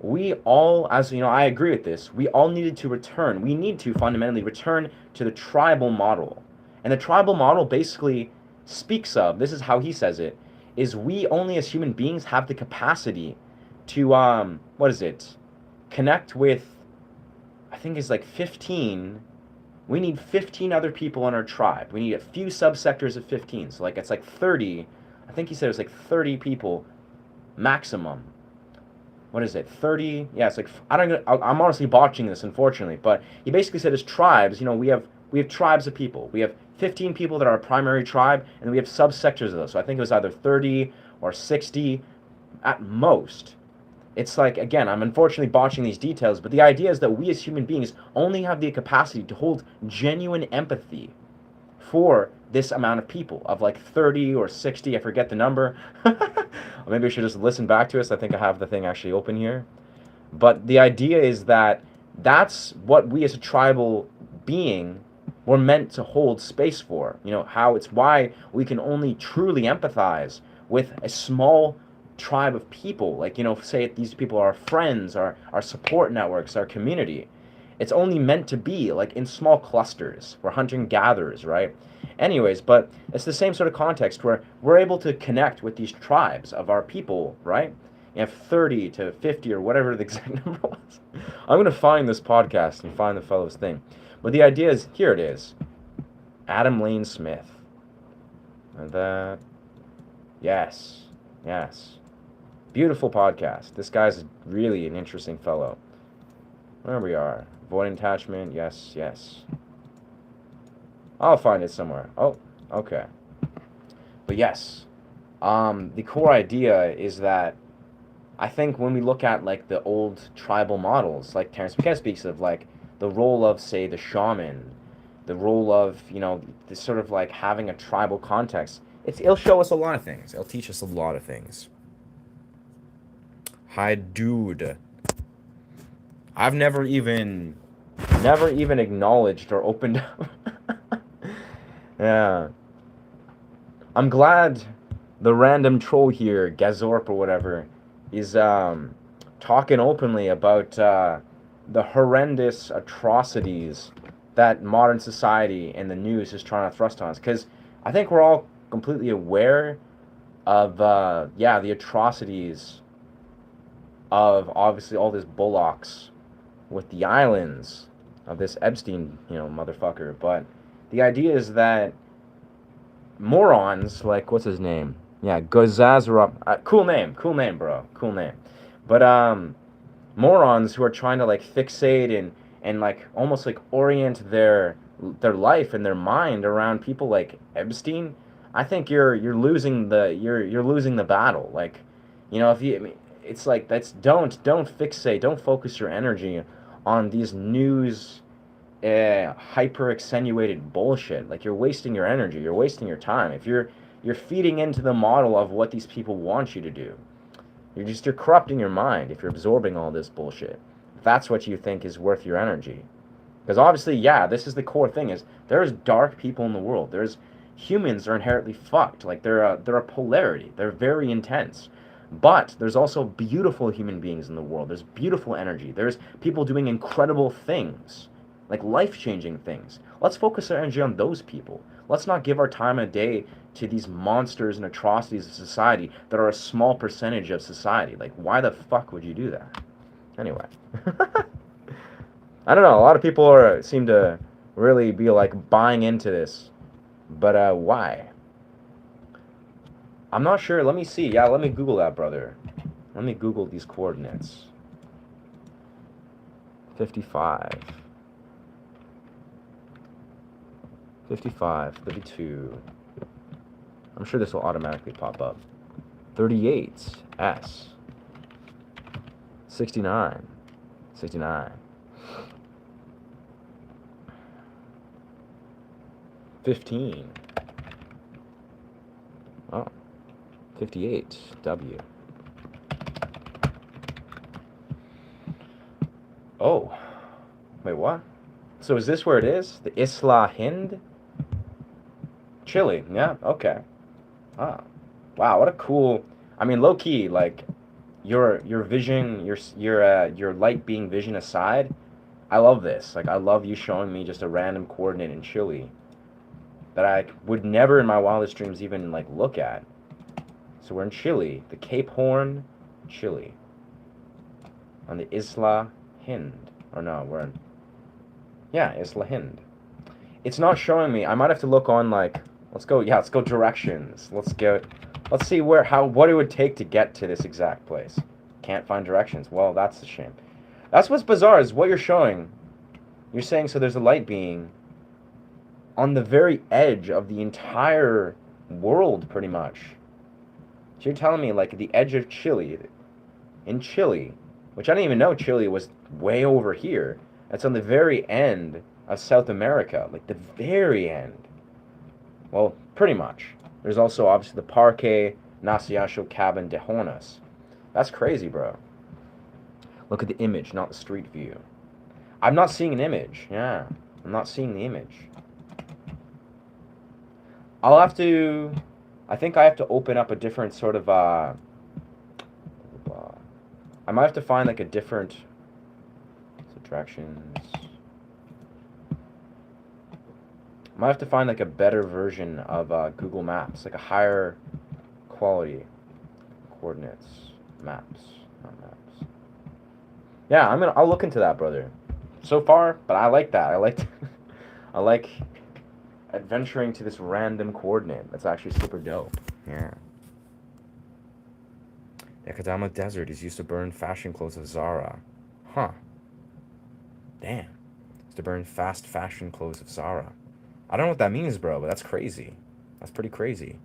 we all, as you know, I agree with this, we all needed to return. We need to fundamentally return to the tribal model. And the tribal model basically speaks of, this is how he says it, is we only as human beings have the capacity to what is it? Connect with, I think it's like 15. We need 15 other people in our tribe. We need a few subsectors of 15. So like it's like 30. I think he said it was like 30 people maximum. What is it? 30? Yeah, it's like I don't know. I'm honestly botching this, unfortunately. But he basically said as tribes, we have tribes of people. We have 15 people that are our primary tribe, and then we have subsectors of those. So I think it was either 30 or 60 at most. It's like, again, I'm unfortunately botching these details, but the idea is that we as human beings only have the capacity to hold genuine empathy for this amount of people, of like 30 or 60, I forget the number. Or maybe I should just listen back to us. I think I have the thing actually open here. But the idea is that that's what we as a tribal being were meant to hold space for. How it's why we can only truly empathize with a small tribe of people. Like, say these people are our friends, our support networks, our community. It's only meant to be like in small clusters. We're hunter gatherers, right? Anyways, but it's the same sort of context where we're able to connect with these tribes of our people, right? You have 30 to 50 or whatever the exact number was. I'm going to find this podcast and find the fellow's thing. But the idea is, here it is. Adam Lane Smith. And that, yes, yes. Beautiful podcast. This guy's really an interesting fellow. There we are. Avoiding attachment, yes, yes. I'll find it somewhere. Oh, okay. But yes, the core idea is that I think when we look at like the old tribal models, like Terence McKenna speaks of, like the role of, say, the shaman, the role of, this sort of like having a tribal context, it'll show us a lot of things. It'll teach us a lot of things. Hi, dude. I've never even acknowledged or opened up. Yeah. I'm glad the random troll here, Gazorp or whatever, is talking openly about the horrendous atrocities that modern society and the news is trying to thrust on us. Because I think we're all completely aware of, the atrocities of obviously all this bullocks with the islands of this Epstein, motherfucker. But the idea is that morons, like, what's his name? Yeah, Gozazarop. Cool name, bro. Cool name. But, morons who are trying to, like, fixate and like, almost, like, orient their life and their mind around people like Epstein, I think you're losing you're losing the battle. Like, if you, I mean, it's like, don't fixate, don't focus your energy on these news hyper accentuated bullshit. Like, you're wasting your energy, you're wasting your time. If you're feeding into the model of what these people want you to do, you're corrupting your mind if you're absorbing all this bullshit. If that's what you think is worth your energy. Because obviously, yeah, this is the core thing, is there's dark people in the world. Humans are inherently fucked. Like, they're a polarity. They're very intense. But there's also beautiful human beings in the world. There's beautiful energy. There's people doing incredible things, like life-changing things. Let's focus our energy on those people. Let's not give our time and day to these monsters and atrocities of society that are a small percentage of society. Like, why the fuck would you do that? Anyway. I don't know. A lot of people seem to really be, like, buying into this. But, why? I'm not sure. Let me see. Yeah, let me Google that, brother. Let me Google these coordinates. 55. 55, 32. I'm sure this will automatically pop up. 38, S. 69. 69. 15. Oh. 58, W. Oh. Wait, what? So is this where it is? The Isla Hind? Chile, yeah, okay. Ah. Wow, what a cool... I mean, low-key, like, your vision, your light being vision aside, I love this. Like, I love you showing me just a random coordinate in Chile that I would never in my wildest dreams even, like, look at. So we're in Chile, the Cape Horn, Chile. On the Isla Hind. Or no, we're in... Yeah, Isla Hind. It's not showing me. I might have to look on, like... Let's go directions. Let's see what it would take to get to this exact place. Can't find directions. Well, that's a shame. That's what's bizarre, is what you're showing. You're saying, so there's a light being on the very edge of the entire world, pretty much. So you're telling me, like, the edge of Chile, in Chile, which I didn't even know Chile was way over here. That's on the very end of South America, like the very end. Well, pretty much. There's also, obviously, the Parque Nacional Cabin de Hornos. That's crazy, bro. Look at the image, not the street view. I'm not seeing an image. Yeah, I'm not seeing the image. I'll have to... I think I have to open up a different sort of... I might have to find, like, a different... Directions... I might have to find, like, a better version of Google Maps, like a higher quality coordinates maps, not maps. Yeah, I'll look into that, brother. So far, but I like that. I like adventuring to this random coordinate. That's actually super dope. Yeah. The Kadama Desert is used to burn fashion clothes of Zara. Huh. Damn. It's to burn fast fashion clothes of Zara. I don't know what that means, bro, but that's crazy. That's pretty crazy.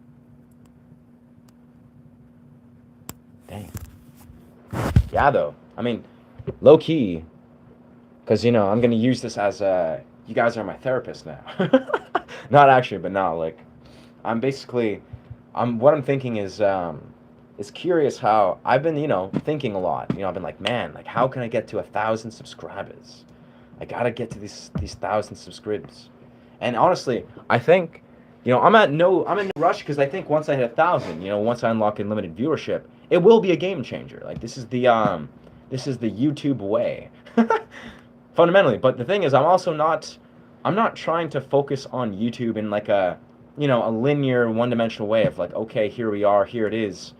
Dang. Yeah, though. I mean, low-key, because, you know, I'm going to use this as you guys are my therapist now. Not actually, but no, like, what I'm thinking is curious how I've been, you know, thinking a lot. You know, I've been like, man, like, how can I get to 1,000 subscribers? I got to get to these 1,000 subscribers. And honestly, I think, you know, I'm in no rush, because I think once I hit 1,000, you know, once I unlock unlimited viewership, it will be a game changer. Like, this is the YouTube way, fundamentally. But the thing is, I'm not trying to focus on YouTube in like a, you know, a linear, one-dimensional way of like, okay, here we are, here it is.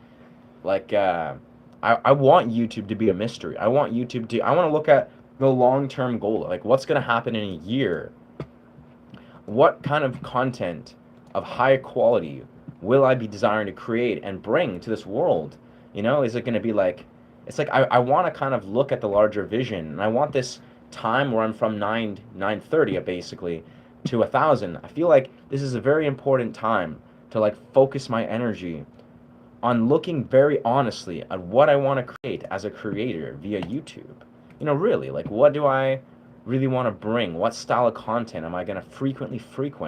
Like, I want YouTube to be a mystery. I want to look at the long-term goal, like what's going to happen in a year. What kind of content of high quality will I be desiring to create and bring to this world? You know, is it going to be like, it's like I want to kind of look at the larger vision, and I want this time where I'm from 9:30 basically to 1,000. I feel like this is a very important time to like focus my energy on looking very honestly at what I want to create as a creator via YouTube. You know, really, like, what do I really want to bring? What style of content am I going to frequent?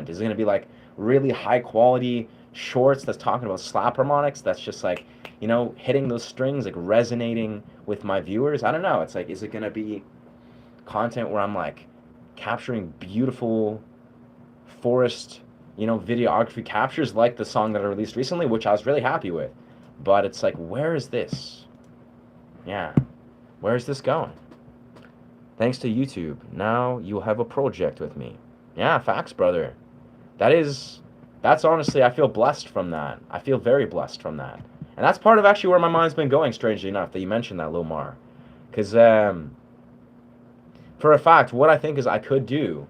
Is it going to be like really high quality shorts that's talking about slap harmonics, that's just like, you know, hitting those strings, like resonating with my viewers? I don't know. It's like, is it going to be content where I'm like capturing beautiful forest, you know, videography captures, like the song that I released recently, which I was really happy with? But it's like, where is this? Yeah, where is this going? Thanks to YouTube, now you'll have a project with me. Yeah, facts, brother. That's honestly, I feel blessed from that. I feel very blessed from that. And that's part of actually where my mind's been going, strangely enough, that you mentioned that, Lomar. Because, for a fact, what I think is I could do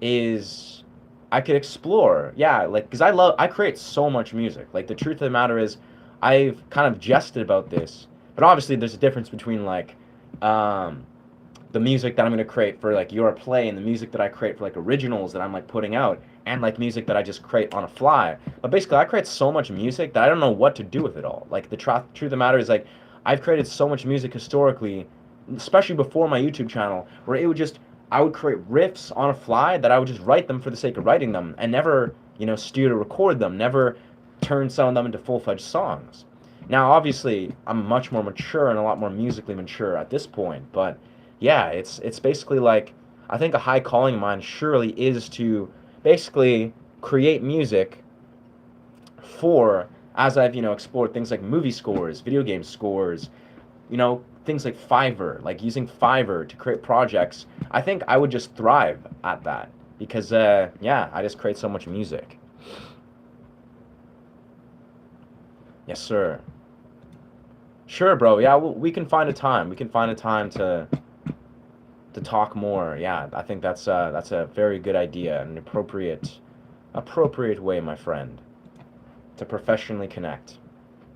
is I could explore. Yeah, like, because I create so much music. Like, the truth of the matter is, I've kind of jested about this. But obviously, there's a difference between, like, the music that I'm going to create for like your play and the music that I create for like originals that I'm like putting out. and like music that I just create on a fly. But basically, I create so much music that I don't know what to do with it all. Like the truth of the matter is, like, I've created so much music historically, especially before my YouTube channel, where it would just I would create riffs on a fly that I would just write them for the sake of writing them, and never, you know, studio to record them, never turn some of them into full-fledged songs. Now, obviously, I'm much more mature and a lot more musically mature at this point, but yeah, it's basically like I think a high calling of mine surely is to basically create music for, as I've, you know, explored things like movie scores, video game scores, you know, things like Fiverr, like using Fiverr to create projects. I think I would just thrive at that because yeah, I just create so much music. Yes, sir. Sure, bro. Yeah, we can find a time. We can find a time to talk more. Yeah, I think that's a very good idea, an appropriate way, my friend, to professionally connect,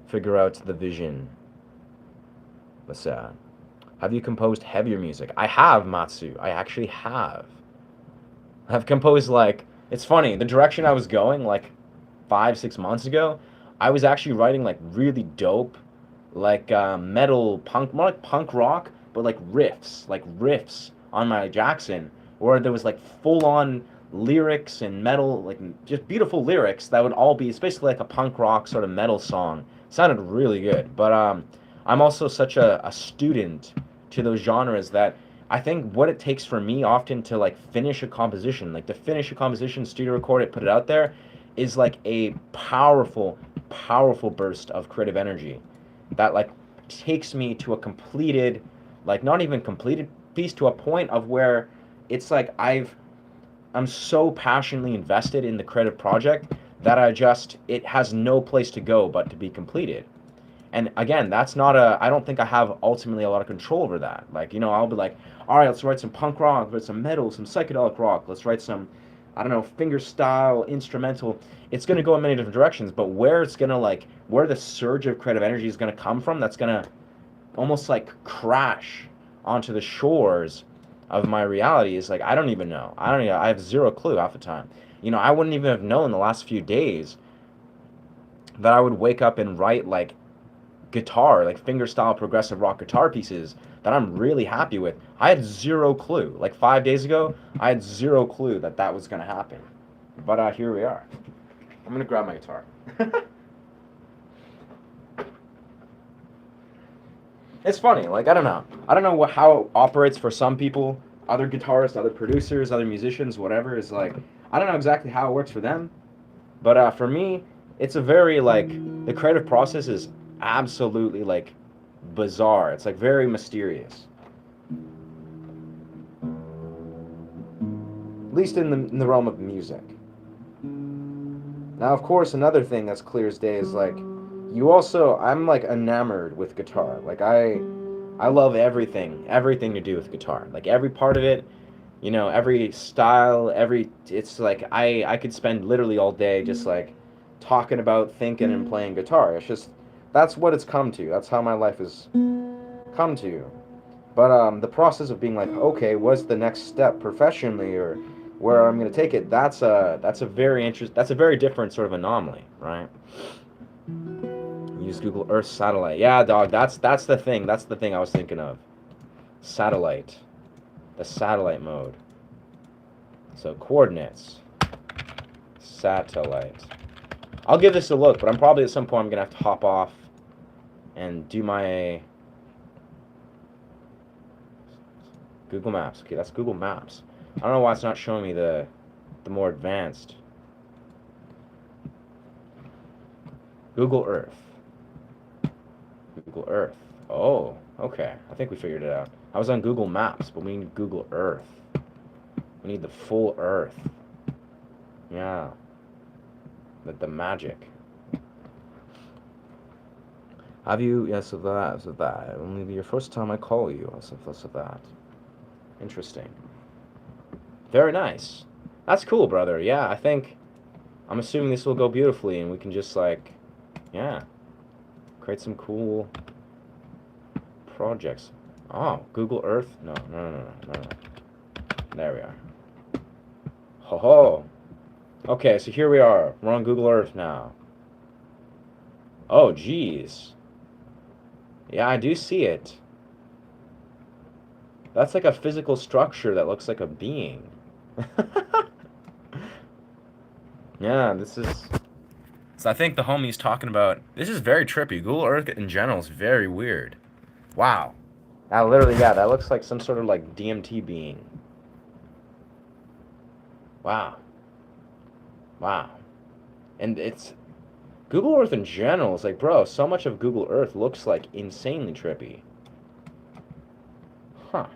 figure out the vision. Let's have you composed heavier music? I have, Matsu. I actually have. I've composed like it's funny, the direction I was going like 5, 6 months ago, I was actually writing like really dope, like metal punk, more like punk rock, but like riffs on my Jackson, where there was like full on lyrics and metal, like just beautiful lyrics that would all be. It's basically like a punk rock sort of metal song. Sounded really good, but I'm also such a student to those genres that I think what it takes for me often to like finish a composition, like to finish a composition, studio record it, put it out there, is like a powerful burst of creative energy that like takes me to a completed, like not even completed piece, to a point of where it's like I'm so passionately invested in the creative project that it has no place to go but to be completed. And again, that's not I don't think I have ultimately a lot of control over that. Like, you know, I'll be like, all right, let's write some punk rock, let's write some metal, some psychedelic rock, let's write some, I don't know, finger style, instrumental. It's going to go in many different directions, but where it's going to like, where the surge of creative energy is going to come from, that's going to almost like crash onto the shores of my reality is like, I don't even know. I have zero clue half the time. You know, I wouldn't even have known the last few days that I would wake up and write like guitar, like fingerstyle progressive rock guitar pieces that I'm really happy with. I had zero clue. Like 5 days ago, I had zero clue that that was going to happen. But here we are. I'm going to grab my guitar. It's funny, like I don't know. I don't know how it operates for some people, other guitarists, other producers, other musicians, whatever. Is like I don't know exactly how it works for them, but for me, it's a very like the creative process is absolutely like bizarre. It's like very mysterious. At least in the realm of music. Now, of course, another thing that's clear as day is like you also I'm like enamored with guitar. Like I love everything to do with guitar. Like every part of it, you know, every style, every it's like I could spend literally all day just like talking about thinking and playing guitar. It's just that's what it's come to. That's how my life has come to. But the process of being like, okay, what's the next step professionally, or where I'm gonna take it? That's a very different sort of anomaly, right? Use Google Earth satellite. Yeah, dog. That's the thing. That's the thing I was thinking of. Satellite. The satellite mode. So coordinates. Satellite. I'll give this a look, but I'm probably at some point I'm gonna have to hop off and do my Google Maps. Okay, that's Google Maps. I don't know why it's not showing me the more advanced. Google Earth. Google Earth. Oh, okay. I think we figured it out. I was on Google Maps, but we need Google Earth. We need the full Earth. Yeah. The magic. Have you? Yes, of that. Of that. Only be your first time I call you. Less of that. Interesting. Very nice. That's cool, brother. Yeah, I think. I'm assuming this will go beautifully, and we can just like, yeah, create some cool projects. Oh, Google Earth? No. There we are. Ho ho. Okay, so here we are. We're on Google Earth now. Oh, geez. Yeah, I do see it. That's like a physical structure that looks like a being. Yeah, this is. So I think the homie's talking about. This is very trippy. Google Earth in general is very weird. Wow. That literally, yeah, that looks like some sort of like DMT being. Wow. Wow. And it's Google Earth in general is like, bro, so much of Google Earth looks like insanely trippy. Huh.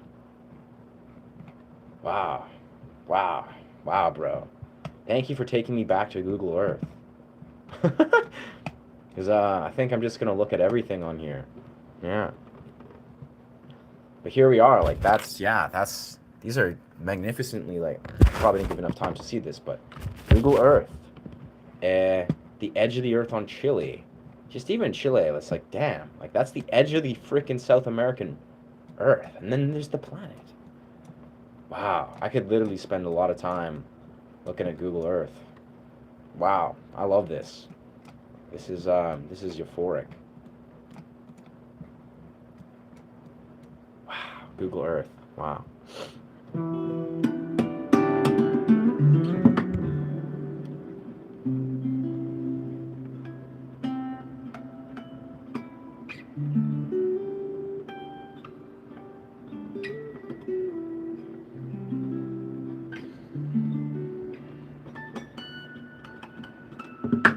Wow. Wow. Wow, bro. Thank you for taking me back to Google Earth. Because I think I'm just going to look at everything on here. Yeah. But here we are. Like, these are magnificently, like, probably didn't give enough time to see this, but Google Earth. The edge of the Earth on Chile. Just even Chile, it's like, damn. Like, that's the edge of the freaking South American Earth. And then there's the planet. Wow. I could literally spend a lot of time looking at Google Earth. Wow. I love this. This is euphoric. Wow. Google Earth. Wow.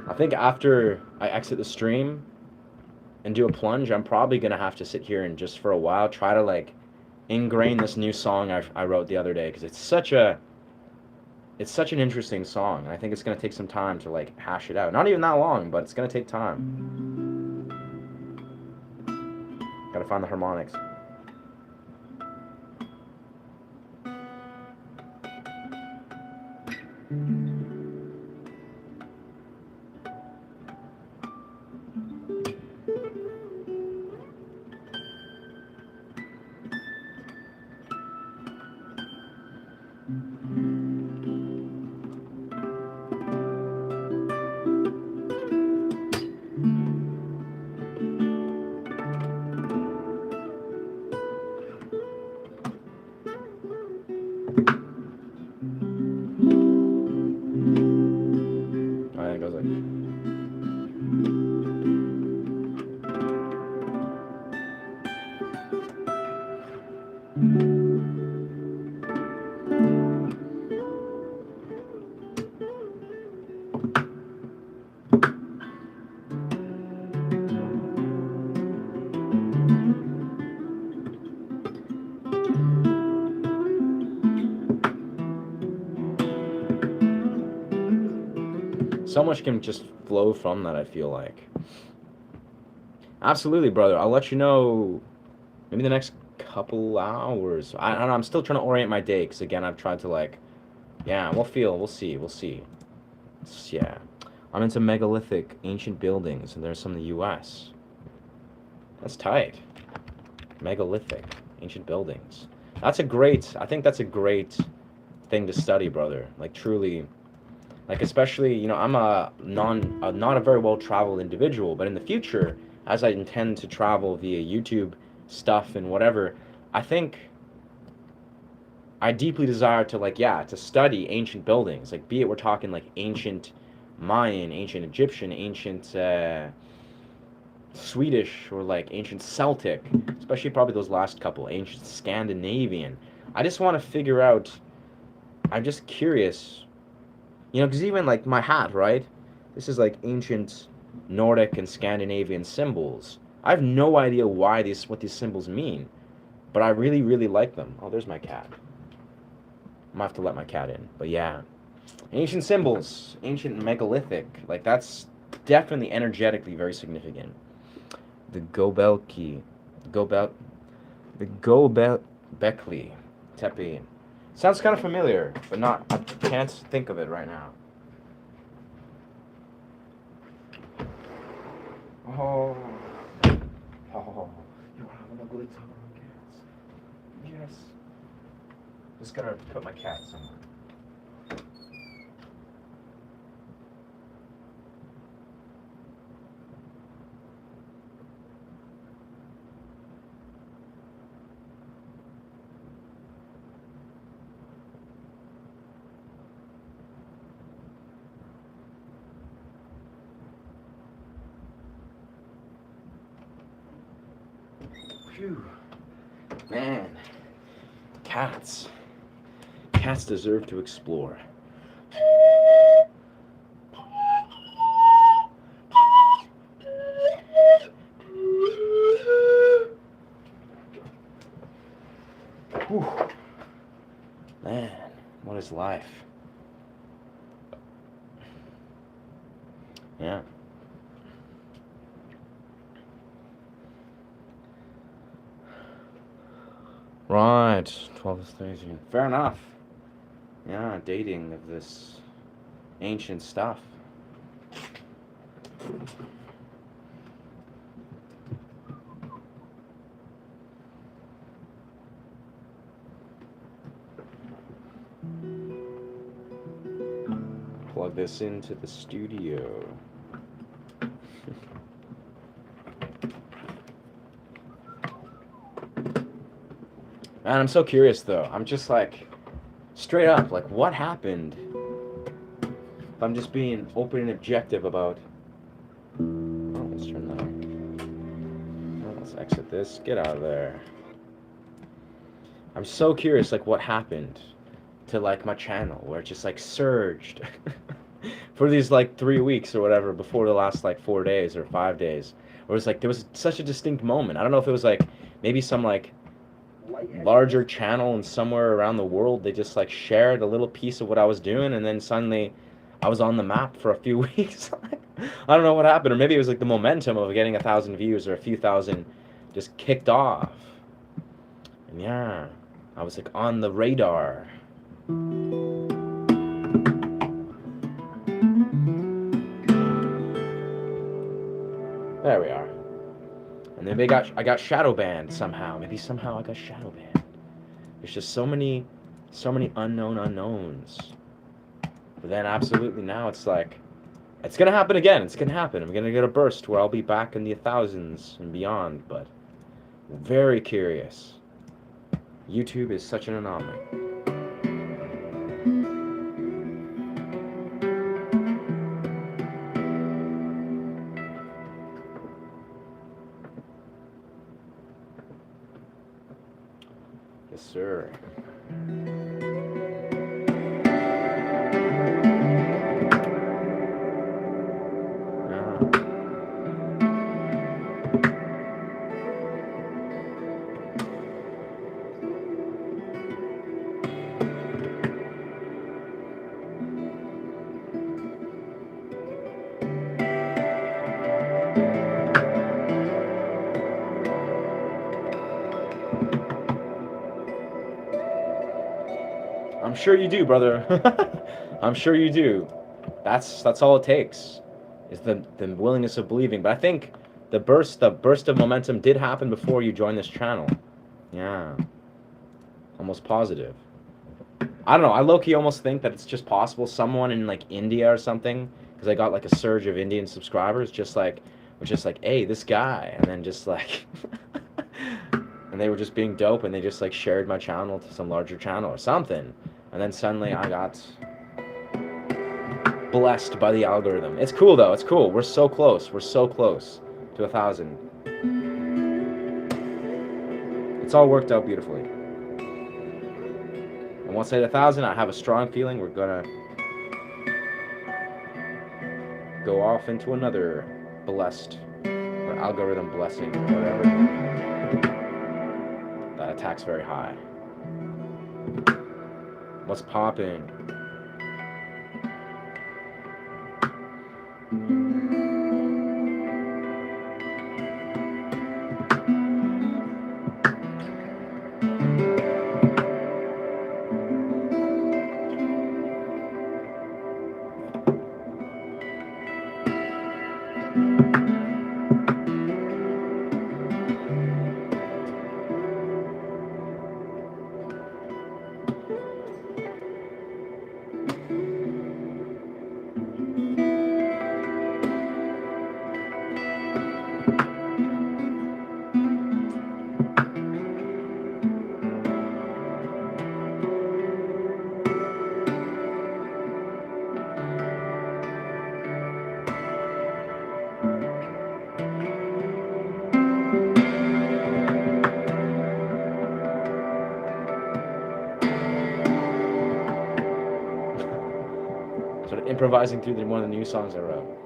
I think after I exit the stream and do a plunge, I'm probably gonna have to sit here and just for a while try to like ingrain this new song I wrote the other day because it's such an interesting song. And I think it's gonna take some time to like hash it out. Not even that long, but it's gonna take time. Gotta find the harmonics. Alright, it goes like. So much can just flow from that, I feel like. Absolutely, brother. I'll let you know maybe the next couple hours. I don't know. I'm still trying to orient my day because, again, I've tried to, like, yeah, we'll see. Yeah. I'm into megalithic ancient buildings, and there's some in the U.S. That's tight. Megalithic ancient buildings. I think that's a great thing to study, brother. Like, truly. Like, especially, I'm not a very well-traveled individual, but in the future, as I intend to travel via YouTube stuff and whatever, I think I deeply desire to, like, yeah, to study ancient buildings. Like, be it we're talking, like, ancient Mayan, ancient Egyptian, ancient Swedish, or, like, ancient Celtic, especially probably those last couple, ancient Scandinavian. I just want to figure out, I'm just curious. Because even like my hat, right? This is like ancient Nordic and Scandinavian symbols. I have no idea what these symbols mean, but I really, really like them. Oh, there's my cat. I'm gonna have to let my cat in. But yeah, ancient symbols, ancient megalithic, like that's definitely energetically very significant. The Gobelki, Gobel, the Gobekli Tepe. Sounds kind of familiar, but I can't think of it right now. Oh. Oh. You're having a good time, cats. Yes. Just gonna put my cat somewhere. Phew. Man, cats. Cats deserve to explore. Whew. Man, what is life? Yeah. Right, 12 to 13. Fair enough. Yeah, dating of this ancient stuff. Plug this into the studio. Man, I'm so curious though. I'm just like, straight up, like, what happened? If I'm just being open and objective about. Oh, let's turn that on. Oh, let's exit this. Get out of there. I'm so curious, like, what happened to, like, my channel where it just, like, surged for these, like, 3 weeks or whatever before the last, like, 4 days or 5 days. Where it was, like, there was such a distinct moment. I don't know if it was, like, maybe some, like, larger channel and somewhere around the world they just, like, shared a little piece of what I was doing, and then suddenly I was on the map for a few weeks. I don't know what happened, or maybe it was, like, the momentum of getting 1,000 views or a few thousand just kicked off. And yeah, I was, like, on the radar. There we are. And then I got shadow banned somehow. Maybe somehow I got shadow banned. There's just so many unknown unknowns. But then absolutely now it's like, it's gonna happen again. It's gonna happen. I'm gonna get a burst where I'll be back in the thousands and beyond. But very curious. YouTube is such an anomaly. Yes, sir. I'm sure you do, brother. I'm sure you do. That's all it takes, is the willingness of believing. But I think the burst of momentum did happen before you joined this channel. Yeah, almost positive. I don't know. I low-key almost think that it's just possible someone in, like, India or something, because I got, like, a surge of Indian subscribers, just like, was just like, hey, this guy, and then just like, and they were just being dope, and they just, like, shared my channel to some larger channel or something. And then suddenly I got blessed by the algorithm. It's cool though. It's cool. We're so close. We're so close to 1,000. It's all worked out beautifully. And once I hit 1,000, I have a strong feeling we're gonna go off into another blessed, or algorithm blessing, or whatever. That attacks very high. What's poppin'? improvising through one of the new songs I wrote.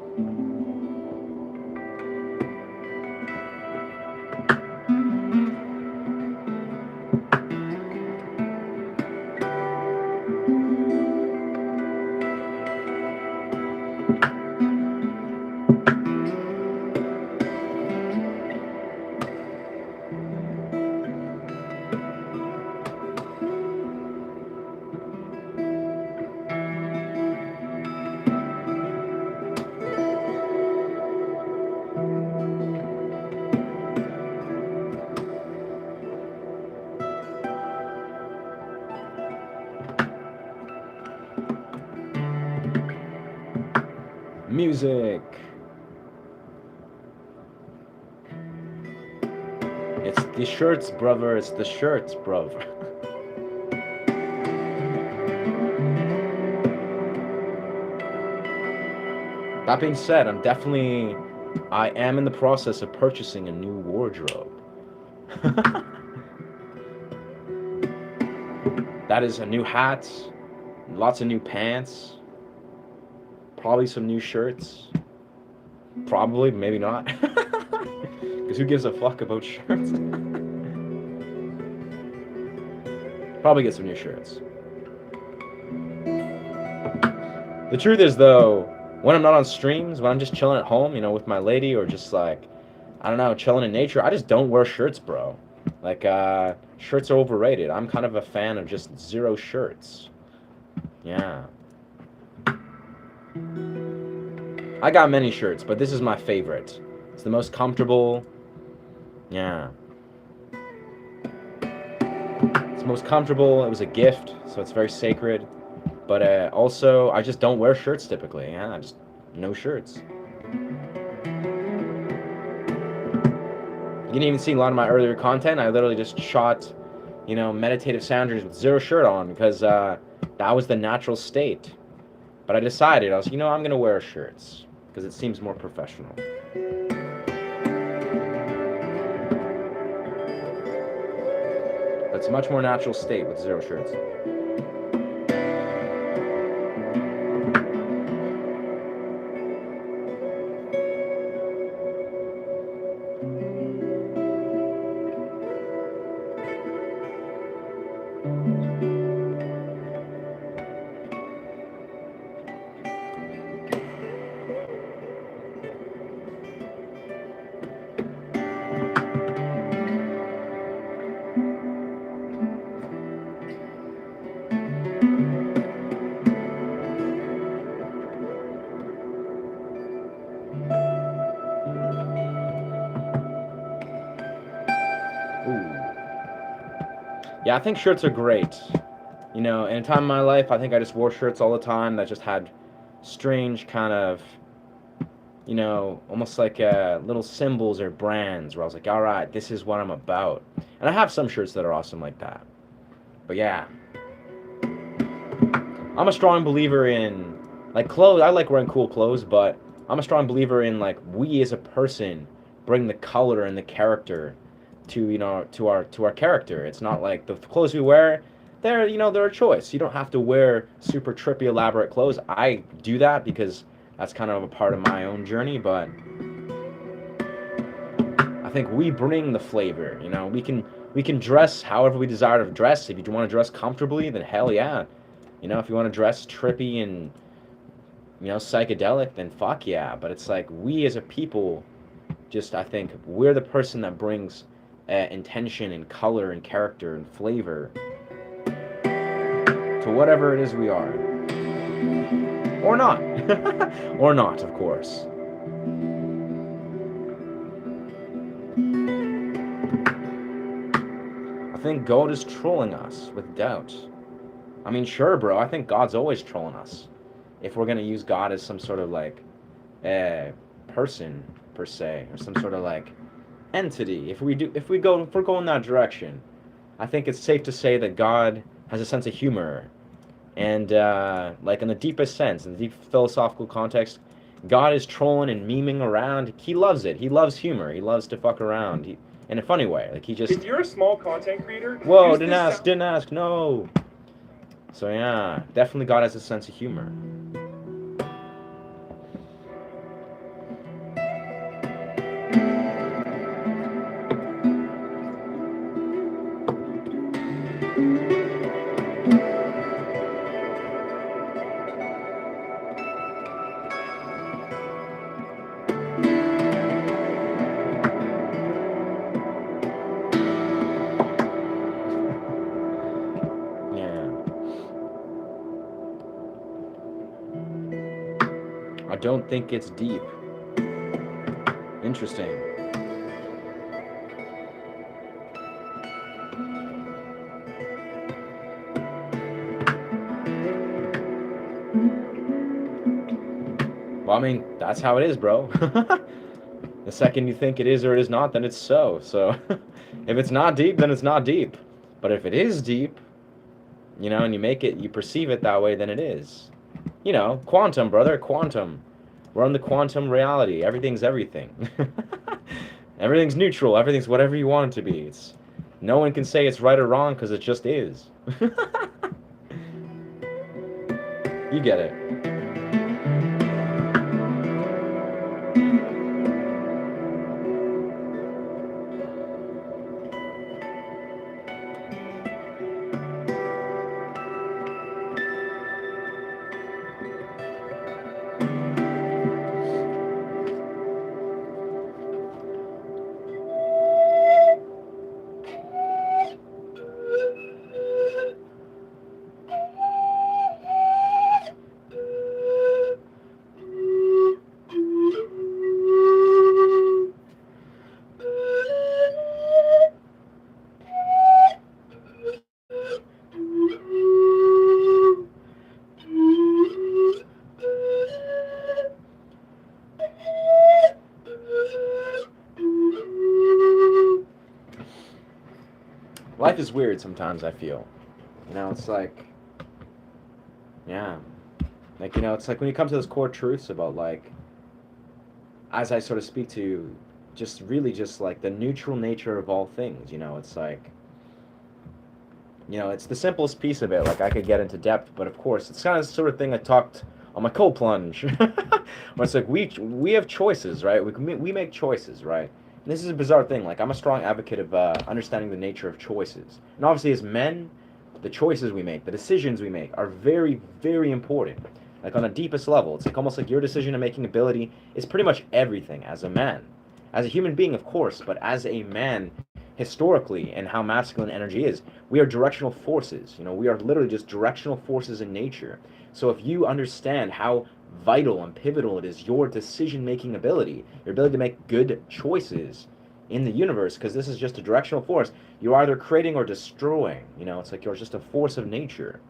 Music. It's the shirts, brother. It's the shirts, brother. That being said, I am in the process of purchasing a new wardrobe. That is a new hat, lots of new pants, probably some new shirts. Probably, maybe not. Because who gives a fuck about shirts? Probably get some new shirts. The truth is, though, when I'm not on streams, when I'm just chilling at home, you know, with my lady, or just like, I don't know, chilling in nature, I just don't wear shirts, bro. Like, shirts are overrated. I'm kind of a fan of just zero shirts. Yeah. I got many shirts, but this is my favorite. It's the most comfortable. Yeah. It's most comfortable. It was a gift, so it's very sacred. But also, I just don't wear shirts typically. Yeah, just no shirts. You didn't even see a lot of my earlier content. I literally just shot, you know, meditative sounders with zero shirt on because that was the natural state. But I decided, I was, you know, I'm going to wear shirts because it seems more professional. It's a much more natural state with zero shirts. Yeah, I think shirts are great. You know, in a time in my life, I think I just wore shirts all the time that just had strange kind of, you know, almost like little symbols or brands where I was like, all right, this is what I'm about. And I have some shirts that are awesome like that. But yeah. I'm a strong believer in, like, clothes. I like wearing cool clothes, but I'm a strong believer in, like, we as a person bring the color and the character to, you know, to our character. It's not like the clothes we wear, they're, you know, they're a choice. You don't have to wear super trippy, elaborate clothes. I do that because that's kind of a part of my own journey, but I think we bring the flavor, you know. We can dress however we desire to dress. If you want to dress comfortably, then hell yeah. You know, if you want to dress trippy and, you know, psychedelic, then fuck yeah. But it's like we as a people, just, I think we're the person that brings intention and color and character and flavor to whatever it is we are. Or not. Or not, of course. I think God is trolling us with doubt. I mean, sure, bro, I think God's always trolling us. If we're going to use God as some sort of, like, person, per se, or some sort of, like, entity. If we're going that direction, I think it's safe to say that God has a sense of humor. And, like, in the deepest sense, in the deep philosophical context, God is trolling and memeing around. He loves it. He loves humor. He loves to fuck around. In a funny way. Like, he just... If you're a small content creator... Whoa, didn't ask, no! So, yeah, definitely God has a sense of humor. I don't think it's deep. Interesting. Well, I mean, that's how it is, bro. The second you think it is or it is not, then it's so. So, if it's not deep, then it's not deep. But if it is deep, you know, and you perceive it that way, then it is. You know, quantum, brother, quantum. We're on the quantum reality. Everything's everything. Everything's neutral. Everything's whatever you want it to be. No one can say it's right or wrong because it just is. You get it. Life is weird sometimes, I feel. You know, it's like, yeah. Like, you know, it's like when you come to those core truths about, like, as I sort of speak to just really just like the neutral nature of all things, you know, it's like, you know, it's the simplest piece of it. Like, I could get into depth, but of course, it's kind of the sort of thing I talked on my cold plunge. Where it's like, we have choices, right? We make choices, right? And this is a bizarre thing. Like, I'm a strong advocate of understanding the nature of choices. And obviously, as men, the choices we make, the decisions we make are very, very important. Like, on the deepest level, it's like almost like your decision-making ability is pretty much everything as a man. As a human being, of course, but as a man, historically, and how masculine energy is, we are directional forces. You know, we are literally just directional forces in nature. So if you understand how vital and pivotal it is, your decision-making ability, your ability to make good choices in the universe, because this is just a directional force, you're either creating or destroying. You know, it's like you're just a force of nature.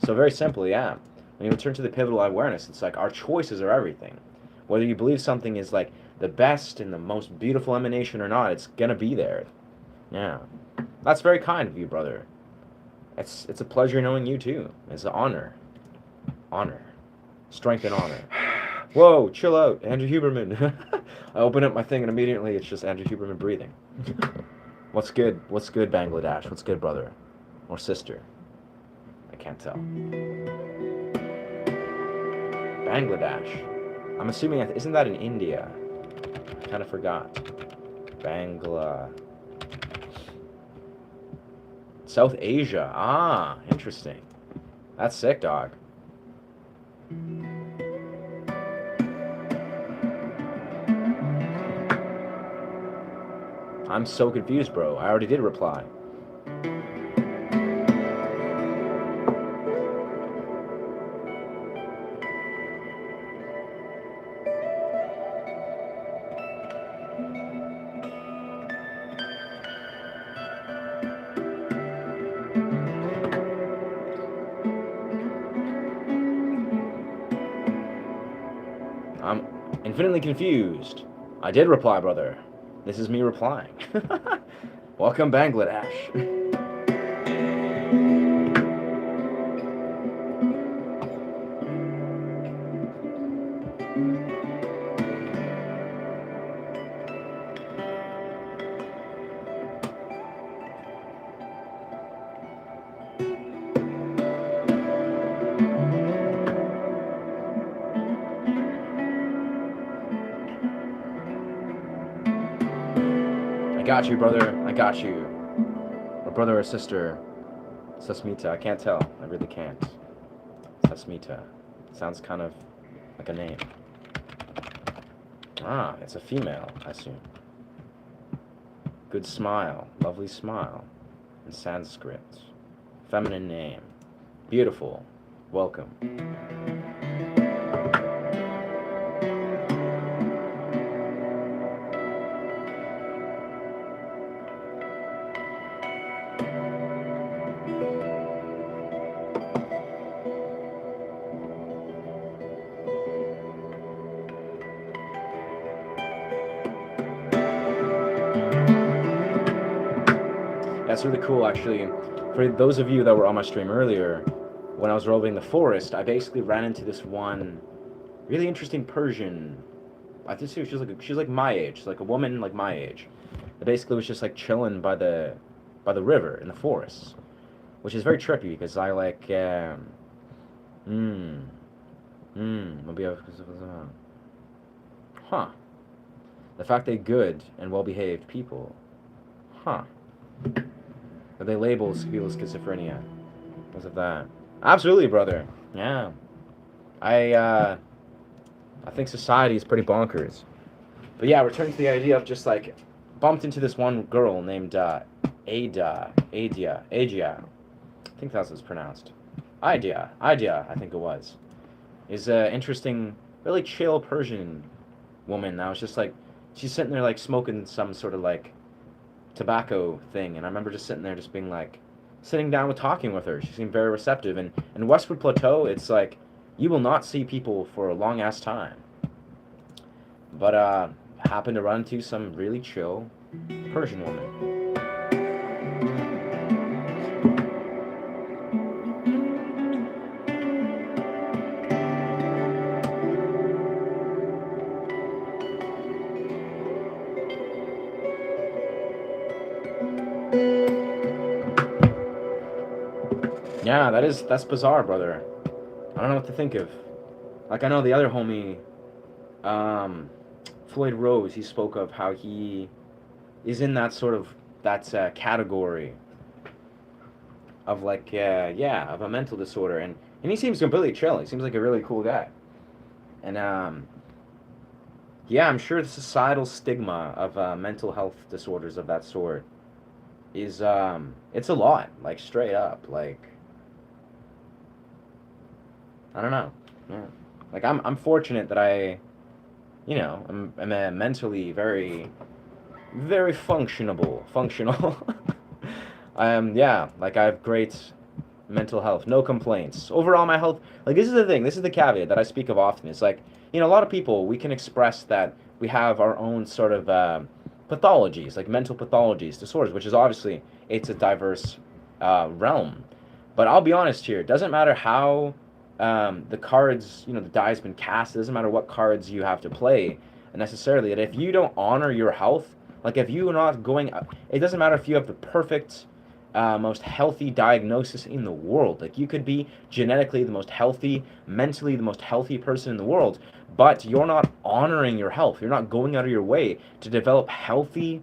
So very simply, yeah. When you return to the pivotal awareness, it's like our choices are everything. Whether you believe something is like the best and the most beautiful emanation or not, it's gonna be there. Yeah. That's very kind of you, brother. It's a pleasure knowing you too. It's an honor. Honor. Strength and honor. Whoa, chill out, Andrew Huberman. I open up my thing and immediately it's just Andrew Huberman breathing. What's good? What's good, Bangladesh? What's good, brother? Or sister? I can't tell. Bangladesh. I'm assuming, isn't that in India? I kind of forgot. South Asia. Ah, interesting. That's sick, dog. I'm so confused, bro. I already did reply. I'm infinitely confused. I did reply, brother. This is me replying. Welcome, Bangladesh. I got you, brother. I got you. Or brother or sister. Sasmita. I can't tell. I really can't. Sasmita. Sounds kind of like a name. Ah, it's a female, I assume. Good smile. Lovely smile. In Sanskrit. Feminine name. Beautiful. Welcome. it's really cool actually. For those of you that were on my stream earlier, when I was roving the forest, I basically ran into this one really interesting Persian. I think she was like my age, like a woman like my age. That basically was just like chilling by the river in the forest, which is very trippy because I like maybe huh. The fact they're good and well-behaved people, huh? That they label people as schizophrenia because of that. Absolutely, brother. Yeah. I think society is pretty bonkers. But yeah, returning to the idea of just like bumped into this one girl named Adia. I think that's what it's pronounced. Idea, I think it was. Is a interesting, really chill Persian woman. Now it's just like she's sitting there like smoking some sort of like tobacco thing, and I remember just sitting there, just being like, sitting down with talking with her. She seemed very receptive, and in Westwood Plateau, it's like you will not see people for a long ass time. But happened to run into some really chill Persian woman. Yeah, that's bizarre, brother. I don't know what to think of. Like I know the other homie, Floyd Rose, he spoke of how he is in that sort of category of like of a mental disorder, and he seems completely chill. He seems like a really cool guy, and yeah, I'm sure the societal stigma of mental health disorders of that sort is it's a lot, like straight up, like I don't know, yeah. Like I'm fortunate that I'm a mentally very functional. Yeah, like I have great mental health, no complaints. Overall, my health, like this is the thing, this is the caveat that I speak of often. It's like, a lot of people, we can express that we have our own sort of pathologies, like mental pathologies, disorders, which is obviously, it's a diverse realm. But I'll be honest here, it doesn't matter how the cards, the die's been cast, it doesn't matter what cards you have to play necessarily, that if you don't honor your health, like if you're not going, it doesn't matter if you have the perfect, most healthy diagnosis in the world. Like you could be genetically the most healthy, mentally the most healthy person in the world, but you're not honoring your health. You're not going out of your way to develop healthy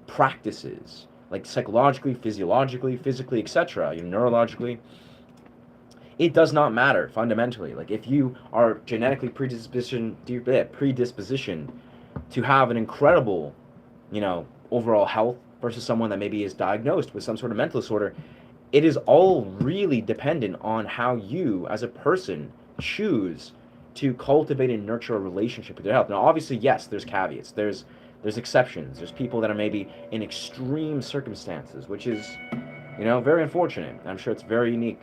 practices, like psychologically, physiologically, physically, etc., neurologically. It does not matter fundamentally. Like if you are genetically predispositioned to have an incredible, overall health versus someone that maybe is diagnosed with some sort of mental disorder, it is all really dependent on how you as a person choose to cultivate and nurture a relationship with your health. Now obviously, yes, there's caveats, there's exceptions, there's people that are maybe in extreme circumstances, which is very unfortunate. I'm sure it's very unique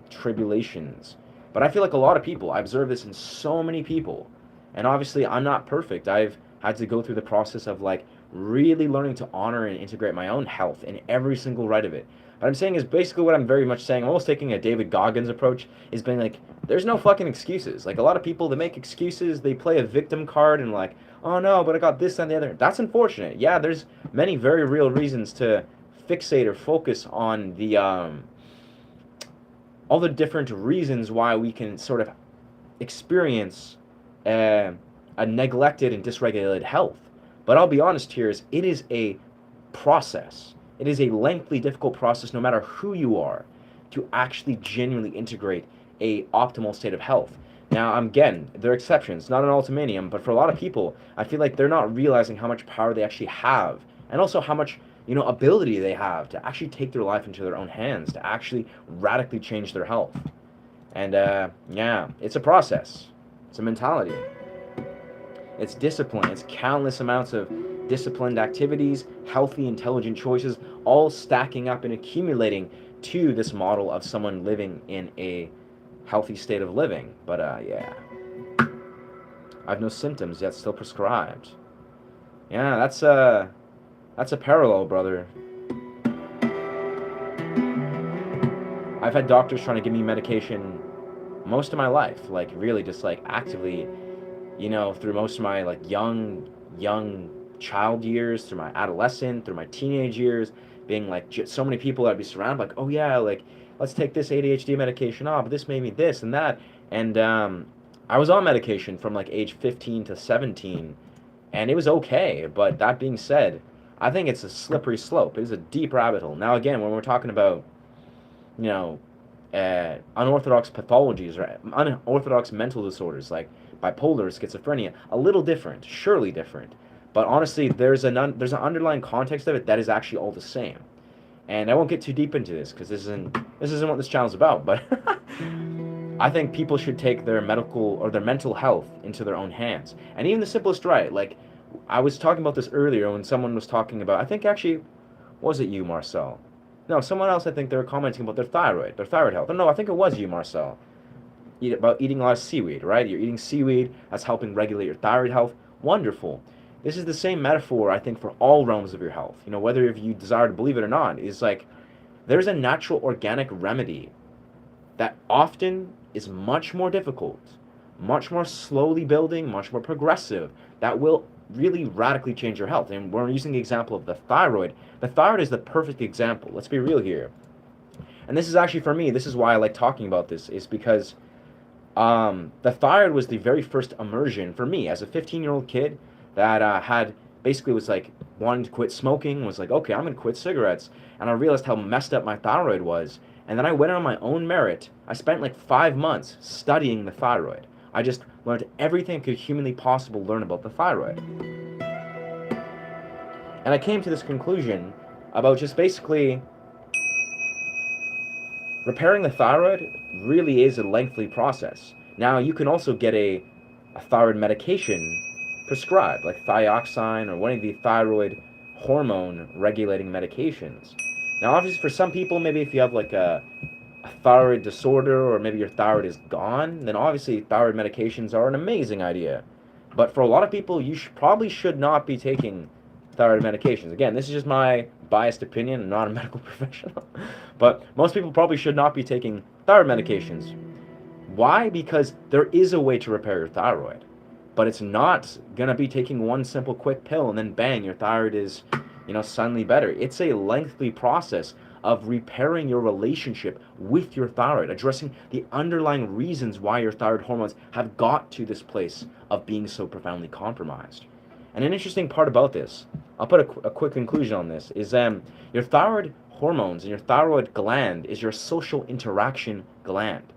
tribulations, but I feel like a lot of people, I observe this in so many people, and obviously I'm not perfect. I've had to go through the process of like really learning to honor and integrate my own health in every single right of it. What I'm saying is basically what I'm very much saying, I'm almost taking a David Goggins approach, is being like, there's no fucking excuses. Like a lot of people, they make excuses, they play a victim card and like, oh no, but I got this and the other. That's unfortunate. Yeah, there's many very real reasons to fixate or focus on the all the different reasons why we can sort of experience a neglected and dysregulated health. But I'll be honest here, it is a process. It is a lengthy, difficult process, no matter who you are, to actually genuinely integrate a optimal state of health. Now, again, there are exceptions, not an ultimatum, but for a lot of people, I feel like they're not realizing how much power they actually have, and also how much ability they have to actually take their life into their own hands, to actually radically change their health. And yeah, it's a process. It's a mentality. It's discipline. It's countless amounts of disciplined activities, healthy, intelligent choices, all stacking up and accumulating to this model of someone living in a healthy state of living. But yeah, I have no symptoms yet still prescribed. Yeah, that's a parallel, brother. I've had doctors trying to give me medication most of my life, like really just like actively, through most of my like young child years, through my adolescent, through my teenage years, being like so many people I'd be surrounded, like, oh yeah, like let's take this ADHD medication off, but this made me this and that, and I was on medication from like age 15 to 17, and it was okay. But that being said, I think it's a slippery slope. It is a deep rabbit hole. Now again, when we're talking about you know, unorthodox pathologies or unorthodox mental disorders like bipolar, schizophrenia, a little different, surely different. But honestly, there's an underlying context of it that is actually all the same. And I won't get too deep into this because this isn't what this channel's about. But I think people should take their medical or their mental health into their own hands. And even the simplest right, like I was talking about this earlier when someone was talking about, I think actually, was it you, Marcel? No, someone else. I think they were commenting about their thyroid health. No, I think it was you, Marcel. About eating a lot of seaweed, right? You're eating seaweed. That's helping regulate your thyroid health. Wonderful. This is the same metaphor, I think, for all realms of your health. Whether if you desire to believe it or not, is like there's a natural organic remedy that often is much more difficult, much more slowly building, much more progressive, that will really radically change your health. And we're using the example of the thyroid. The thyroid is the perfect example. Let's be real here. And this is actually, for me, this is why I like talking about this, is because the thyroid was the very first immersion for me as a 15-year-old kid that had basically was like wanting to quit smoking, was like, okay, I'm going to quit cigarettes. And I realized how messed up my thyroid was. And then I went on my own merit. I spent like 5 months studying the thyroid. I just learned everything I could humanly possible learn about the thyroid. And I came to this conclusion about just basically repairing the thyroid really is a lengthy process. Now, you can also get a thyroid medication prescribed, like thioxine or one of the thyroid hormone regulating medications. Now, obviously, for some people, maybe if you have like a thyroid disorder or maybe your thyroid is gone, then obviously thyroid medications are an amazing idea. But for a lot of people, you probably should not be taking thyroid medications. Again, this is just my biased opinion. I'm not a medical professional. But most people probably should not be taking thyroid medications. Why? Because there is a way to repair your thyroid. But it's not going to be taking one simple quick pill and then bang, your thyroid is, suddenly better. It's a lengthy process of repairing your relationship with your thyroid, addressing the underlying reasons why your thyroid hormones have got to this place of being so profoundly compromised. And an interesting part about this, I'll put a quick conclusion on this, is your thyroid hormones and your thyroid gland is your social interaction gland.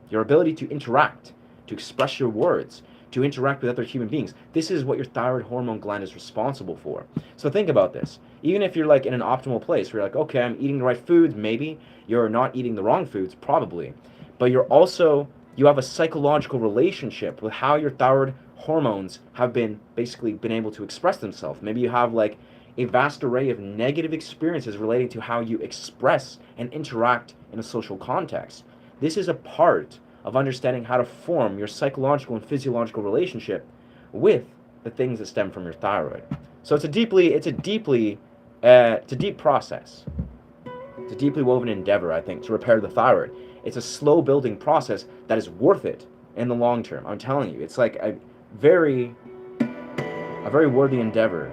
Your ability to interact, to express your words, to interact with other human beings. This is what your thyroid hormone gland is responsible for. So think about this. Even if you're like in an optimal place where you're like, okay, I'm eating the right foods, maybe you're not eating the wrong foods, probably. But you have a psychological relationship with how your thyroid hormones have been able to express themselves. Maybe you have like a vast array of negative experiences relating to how you express and interact in a social context. This is a part of understanding how to form your psychological and physiological relationship with the things that stem from your thyroid. So it's a deep process. It's a deeply woven endeavor, I think, to repair the thyroid. It's a slow building process that is worth it in the long term. I'm telling you, it's like a very worthy endeavor,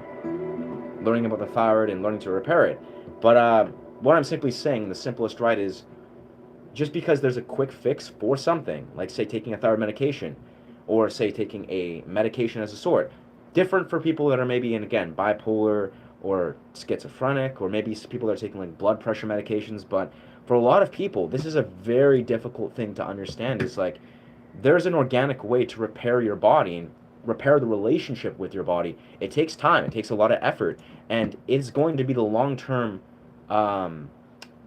learning about the thyroid and learning to repair it. But what I'm simply saying, the simplest right, is just because there's a quick fix for something, like say taking a thyroid medication, or say taking a medication as a sort, different for people that are maybe in, again, bipolar or schizophrenic, or maybe people that are taking like blood pressure medications. But for a lot of people, this is a very difficult thing to understand. Is like there's an organic way to repair your body and repair the relationship with your body. It takes time, it takes a lot of effort, and it's going to be the long-term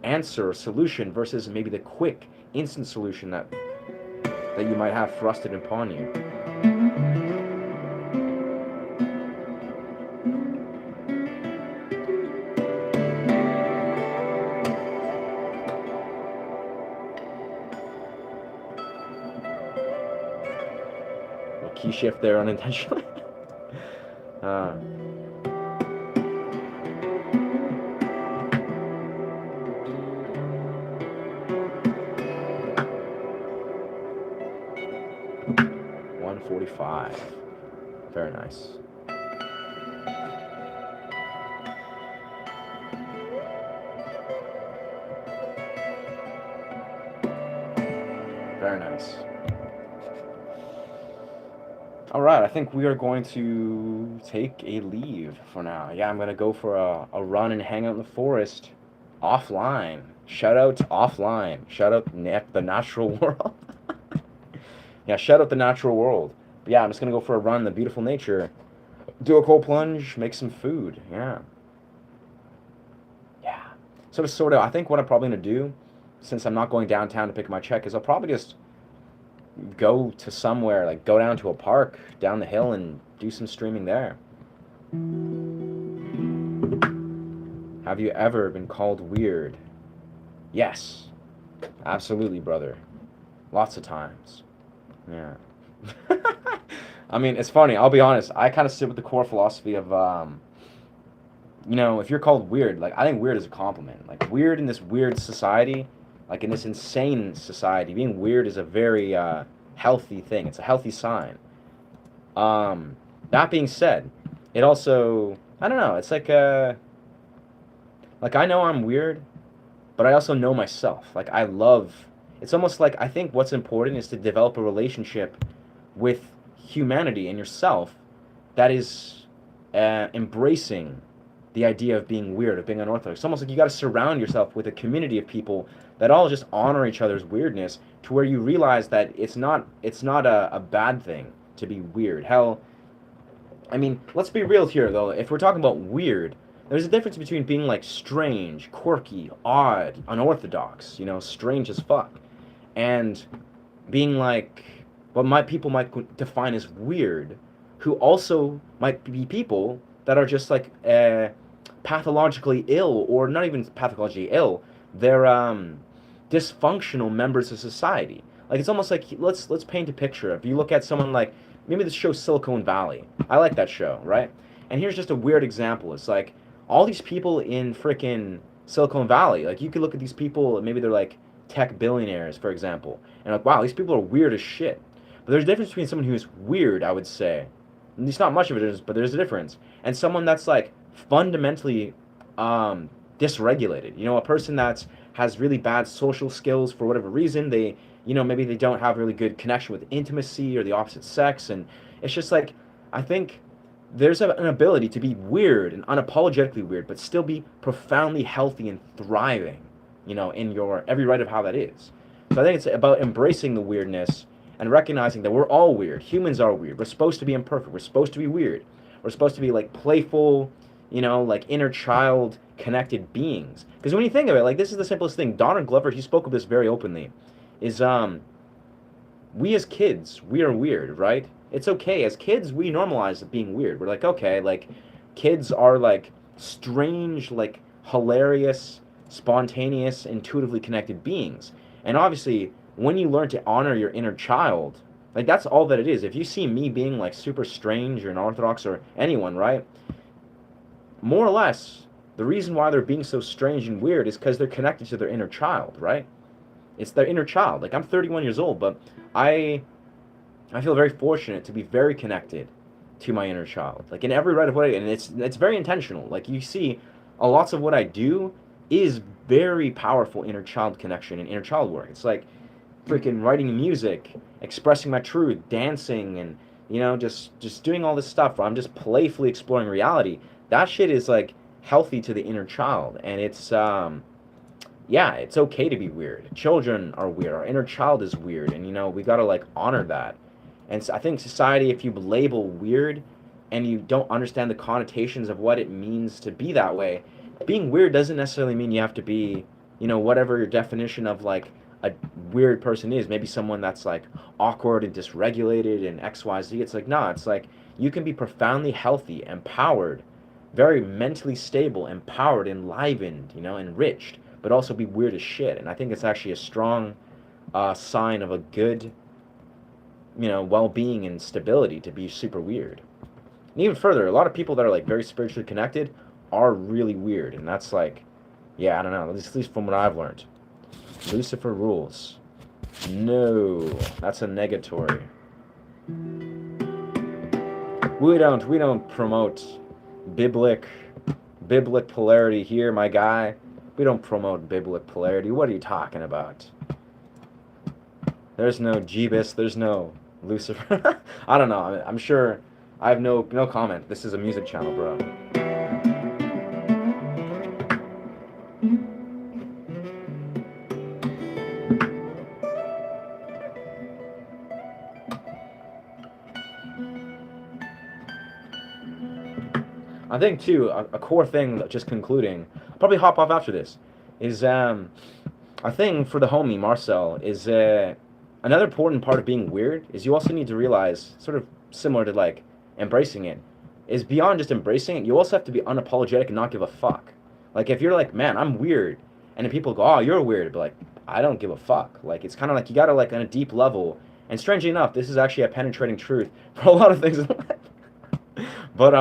answer or solution versus maybe the quick instant solution that you might have thrusted upon you. A key shift there unintentionally. 45. Very nice. Very nice. All right, I think we are going to take a leave for now. Yeah, I'm going to go for a run and hang out in the forest offline. Shout out to offline. Shout out the natural world. Yeah, shout out the natural world. But yeah, I'm just going to go for a run in the beautiful nature. Do a cold plunge, make some food. Yeah. Yeah. So sort of, I think what I'm probably going to do, since I'm not going downtown to pick my check, is I'll probably just go to somewhere, like go down to a park down the hill and do some streaming there. Have you ever been called weird? Yes. Absolutely, brother. Lots of times. Yeah. I mean, it's funny. I'll be honest. I kind of sit with the core philosophy of, if you're called weird, like, I think weird is a compliment. Like, weird in this weird society, like, in this insane society, being weird is a very healthy thing. It's a healthy sign. That being said, it also, I don't know, it's like I know I'm weird, but I also know myself. Like, it's almost like I think what's important is to develop a relationship with humanity and yourself that is embracing the idea of being weird, of being unorthodox. It's almost like you got to surround yourself with a community of people that all just honor each other's weirdness, to where you realize that it's not a bad thing to be weird. Hell, I mean, let's be real here though. If we're talking about weird, there's a difference between being like strange, quirky, odd, unorthodox, strange as fuck, and being like what people might define as weird, who also might be people that are just like pathologically ill, or not even pathologically ill. They're dysfunctional members of society. Like, it's almost like, let's paint a picture. If you look at someone like, maybe the show Silicon Valley. I like that show, right? And here's just a weird example. It's like all these people in freaking Silicon Valley. Like, you could look at these people, maybe they're like tech billionaires, for example, and like, wow, these people are weird as shit. But there's a difference between someone who's weird, I would say. And it's not much of it is, but there's a difference. And someone that's like fundamentally dysregulated. A person that has really bad social skills for whatever reason. They, maybe they don't have really good connection with intimacy or the opposite sex. And it's just like, I think there's an ability to be weird and unapologetically weird, but still be profoundly healthy and thriving, in your every right of how that is. So I think it's about embracing the weirdness and recognizing that we're all weird. Humans are weird. We're supposed to be imperfect. We're supposed to be weird. We're supposed to be like playful, like inner child connected beings. Because when you think of it, like, this is the simplest thing. Donald Glover, he spoke of this very openly, is we as kids, we are weird, right? It's okay. As kids, we normalize being weird. We're like, okay, like, kids are like strange, like hilarious, spontaneous, intuitively connected beings. And obviously, when you learn to honor your inner child, like, that's all that it is. If you see me being like super strange or unorthodox, or anyone, right? More or less, the reason why they're being so strange and weird is because they're connected to their inner child, right? It's their inner child. Like, I'm 31 years old, but I feel very fortunate to be very connected to my inner child, like, in every right of way, and it's very intentional. Like, you see, lots of what I do is very powerful inner child connection and inner child work. It's like freaking writing music, expressing my truth, dancing, and just doing all this stuff where I'm just playfully exploring reality. That shit is like healthy to the inner child, and it's it's okay to be weird. Children are weird. Our inner child is weird, and we gotta like honor that. And so I think society, if you label weird and you don't understand the connotations of what it means to be that way, being weird doesn't necessarily mean you have to be, whatever your definition of like a weird person is. Maybe someone that's like awkward and dysregulated and XYZ. It's like, nah, it's like you can be profoundly healthy, empowered, very mentally stable, empowered, enlivened, enriched, but also be weird as shit. And I think it's actually a strong sign of a good, well-being and stability to be super weird. And even further, a lot of people that are like very spiritually connected are really weird, and that's like, yeah, I don't know, at least from what I've learned. Lucifer rules. No, that's a negatory. We don't promote biblic polarity here, my guy. We don't promote biblic polarity. What are you talking about? There's no Jeebus. There's no Lucifer. I don't know. I'm sure. I have no comment. This is a music channel, bro. I think too a core thing, just concluding, I'll probably hop off after this, is a thing for the homie Marcel is another important part of being weird is you also need to realize, sort of similar to like embracing it, is beyond just embracing it, you also have to be unapologetic and not give a fuck. Like if you're like, man, I'm weird, and then people go, oh, you're weird, but like, I don't give a fuck. Like it's kind of like you gotta like on a deep level, and strangely enough, this is actually a penetrating truth for a lot of things in life. But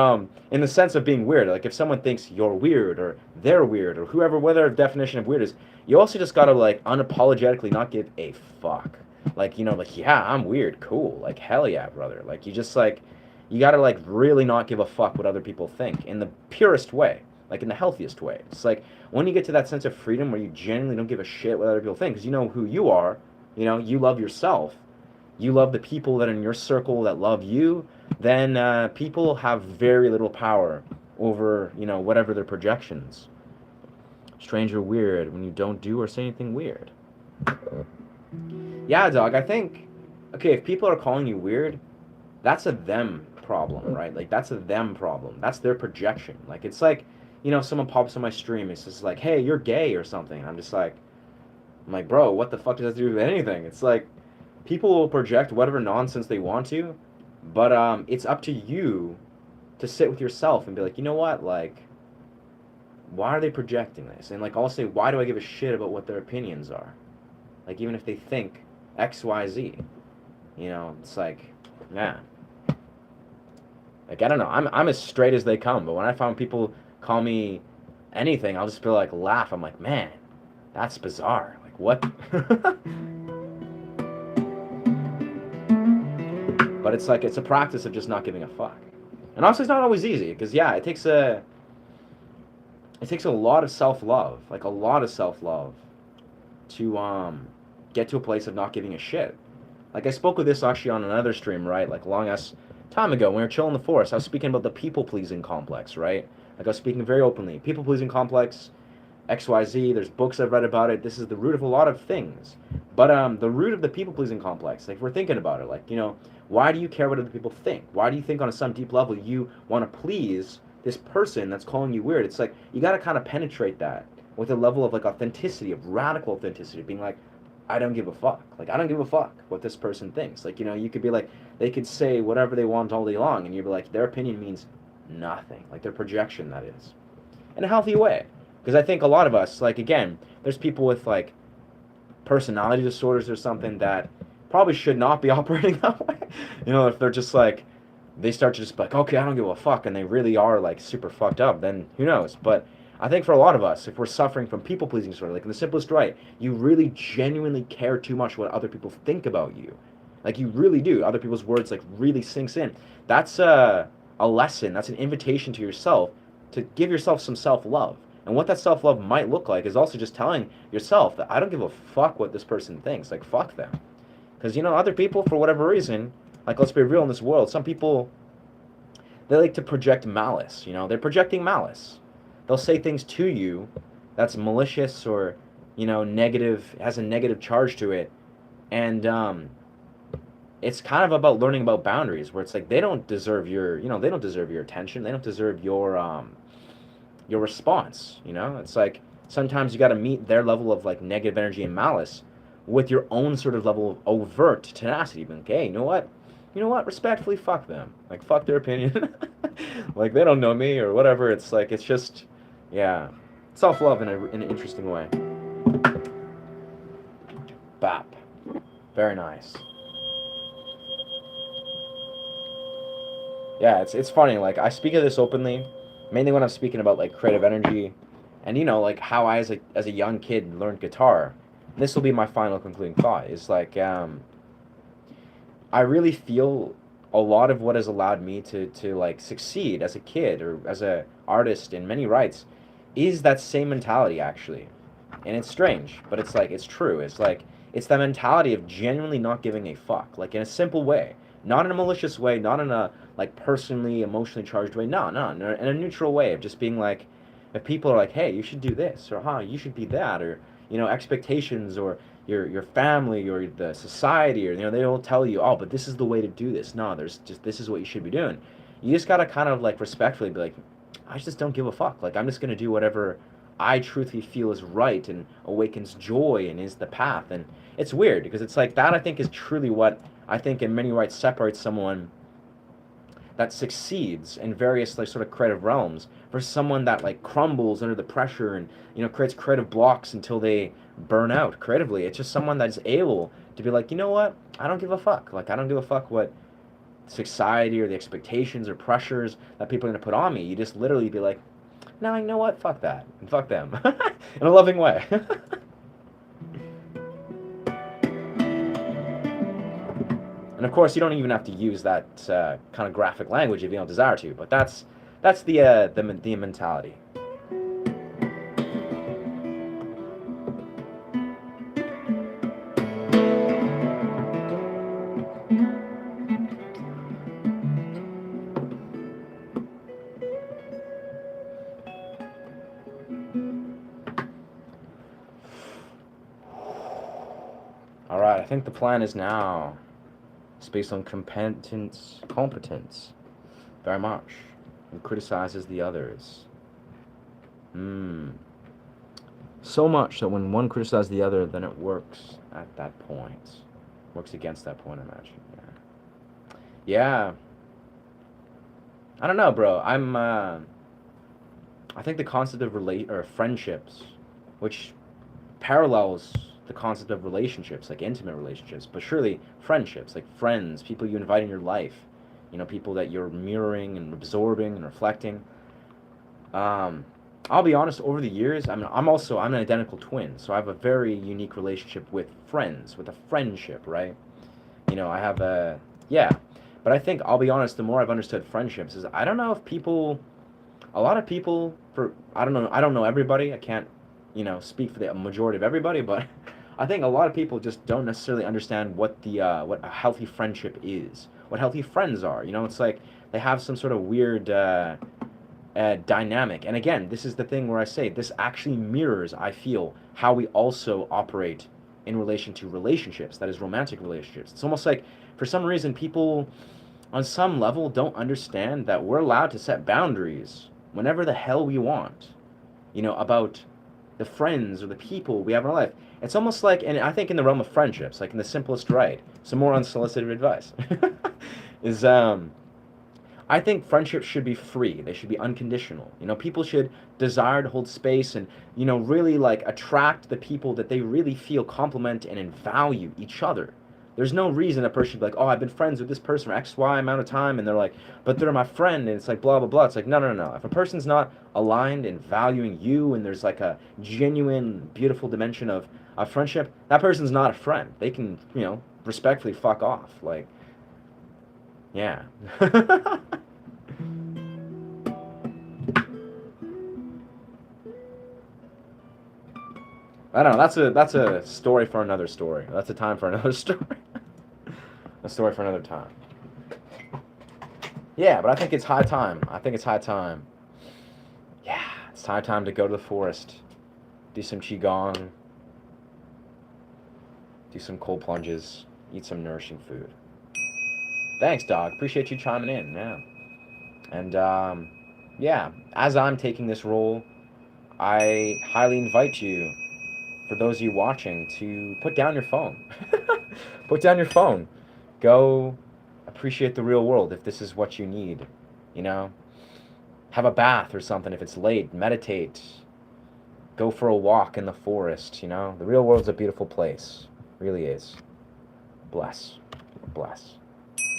in the sense of being weird, like if someone thinks you're weird or they're weird or whoever, whatever definition of weird is, you also just gotta like unapologetically not give a fuck. Like, you know, like, yeah, I'm weird, cool, like hell yeah, brother. Like you just like, you gotta like really not give a fuck what other people think in the purest way, like in the healthiest way. It's like when you get to that sense of freedom where you genuinely don't give a shit what other people think, because you know who you are, you know, you love yourself, you love the people that are in your circle that love you, then people have very little power over, you know, whatever their projections. Strange or weird when you don't do or say anything weird. Yeah, dog, I think, okay, if people are calling you weird, that's a them problem, right? Like, that's a them problem. That's their projection. Like, it's like, you know, someone pops on my stream, it's just like, hey, you're gay or something. And I'm like, bro, what the fuck does that do with anything? It's like, people will project whatever nonsense they want to, but it's up to you to sit with yourself and be like, you know what, like, why are they projecting this? And like, I'll say, why do I give a shit about what their opinions are? Like, even if they think X, Y, Z, you know, it's like, yeah. Like, I don't know, I'm as straight as they come, but when I find people call me anything, I'll just be like, laugh. I'm like, man, that's bizarre. Like, what? But it's like, it's a practice of just not giving a fuck. And also, it's not always easy, because, yeah, it takes a lot of self-love, like a lot of self-love, to get to a place of not giving a shit. Like, I spoke with this actually on another stream, right? Like, long ass time ago, when we were chilling in the forest, I was speaking about the people-pleasing complex, right? Like, I was speaking very openly. People-pleasing complex, XYZ, there's books I've read about it. This is the root of a lot of things. But the root of the people-pleasing complex, like, we're thinking about it, like, you know, why do you care what other people think? Why do you think on some deep level you want to please this person that's calling you weird? It's like, you got to kind of penetrate that with a level of, like, authenticity, of radical authenticity, being like, I don't give a fuck. Like, I don't give a fuck what this person thinks. Like, you know, you could be like, they could say whatever they want all day long, and you'd be like, their opinion means nothing. Like, their projection, that is. In a healthy way. Because I think a lot of us, like, again, there's people with, like, personality disorders or something that probably should not be operating that way. You know, if they're just, like, they start to just be like, okay, I don't give a fuck, and they really are, like, super fucked up, then who knows? But I think for a lot of us, if we're suffering from people-pleasing disorder, like in the simplest way, you really genuinely care too much what other people think about you. Like, you really do. Other people's words, like, really sinks in. That's a lesson. That's an invitation to yourself to give yourself some self-love. And what that self-love might look like is also just telling yourself that I don't give a fuck what this person thinks. Like, fuck them. Because, you know, other people, for whatever reason, like, let's be real in this world, some people, they like to project malice, you know? They're projecting malice. They'll say things to you that's malicious or, you know, negative, has a negative charge to it. And it's kind of about learning about boundaries, where it's like, they don't deserve your, you know, they don't deserve your attention. They don't deserve your response, you know? It's like, sometimes you got to meet their level of, like, negative energy and malice with your own sort of level of overt tenacity. Being, okay, you know what? Respectfully, fuck them. Like, fuck their opinion. Like, they don't know me or whatever. It's like, it's just, yeah, self-love in an interesting way. Bap. Very nice. Yeah, it's funny. Like, I speak of this openly, mainly when I'm speaking about, like, creative energy, and, you know, like, how I, as a young kid, learned guitar. And this will be my final concluding thought. Is like, I really feel a lot of what has allowed me to like succeed as a kid or as a artist in many rights is that same mentality actually. And it's strange, but it's like it's true. It's like it's that mentality of genuinely not giving a fuck, like in a simple way, not in a malicious way, not in a like personally emotionally charged way. No, no, no, in a neutral way of just being like, if people are like, hey, you should do this, or huh, you should be that, or expectations, or your family or the society, or they all tell you, oh, but this is the way to do this. No, there's just this is what you should be doing. You just gotta kind of like respectfully be like, I just don't give a fuck. Like I'm just gonna do whatever I truthfully feel is right and awakens joy and is the path. And it's weird because it's like that I think is truly what I think in many rights separates someone that succeeds in various like sort of creative realms versus someone that like crumbles under the pressure and creates creative blocks until they burn out creatively. It's just someone that's able to be like, you know what? I don't give a fuck. Like I don't give a fuck what society or the expectations or pressures that people are gonna put on me. You just literally be like, no, you know what? Fuck that. And fuck them. In a loving way. And of course, you don't even have to use that kind of graphic language if you don't desire to. But that's the mentality. All right, I think the plan is now. It's based on competence, very much, and criticizes the others. So much that when one criticizes the other, then it works at that point. Works against that point, I imagine. Yeah. I don't know, bro. I think the concept of friendships, which parallels the concept of relationships, like intimate relationships, but surely friendships, like friends, people you invite in your life, people that you're mirroring and absorbing and reflecting. I'll be honest, over the years, I'm an identical twin, so I have a very unique relationship with friends, with a friendship, right? I have but I think, I'll be honest, the more I've understood friendships is I don't know if a lot of people, I don't know everybody, I can't, speak for the majority of everybody, but I think a lot of people just don't necessarily understand what what a healthy friendship is, what healthy friends are. It's like they have some sort of weird dynamic. And again, this is the thing where I say this actually mirrors, I feel, how we also operate in relation to relationships, that is romantic relationships. It's almost like for some reason people on some level don't understand that we're allowed to set boundaries whenever the hell we want, about the friends or the people we have in our life. It's almost like, and I think in the realm of friendships, like in the simplest right, some more unsolicited advice, is I think friendships should be free. They should be unconditional. People should desire to hold space and, really like attract the people that they really feel complement and value each other. There's no reason a person should be like, oh, I've been friends with this person for X, Y amount of time, and they're like, but they're my friend, and it's like blah, blah, blah. It's like, no, no, no, no. If a person's not aligned and valuing you, and there's like a genuine, beautiful dimension of friendship, that person's not a friend. They can, respectfully fuck off. Like, yeah. I don't know. That's a story for another story. That's a time for another story. A story for another time. Yeah, but I think it's high time. Yeah, it's high time to go to the forest, do some qigong, do some cold plunges, eat some nourishing food. Thanks, dog. Appreciate you chiming in. Yeah. And yeah, as I'm taking this role, I highly invite you, for those of you watching, to put down your phone. Put down your phone. Go appreciate the real world if this is what you need. Have a bath or something if it's late. Meditate. Go for a walk in the forest. The real world's a beautiful place. It really is. Bless. Bless.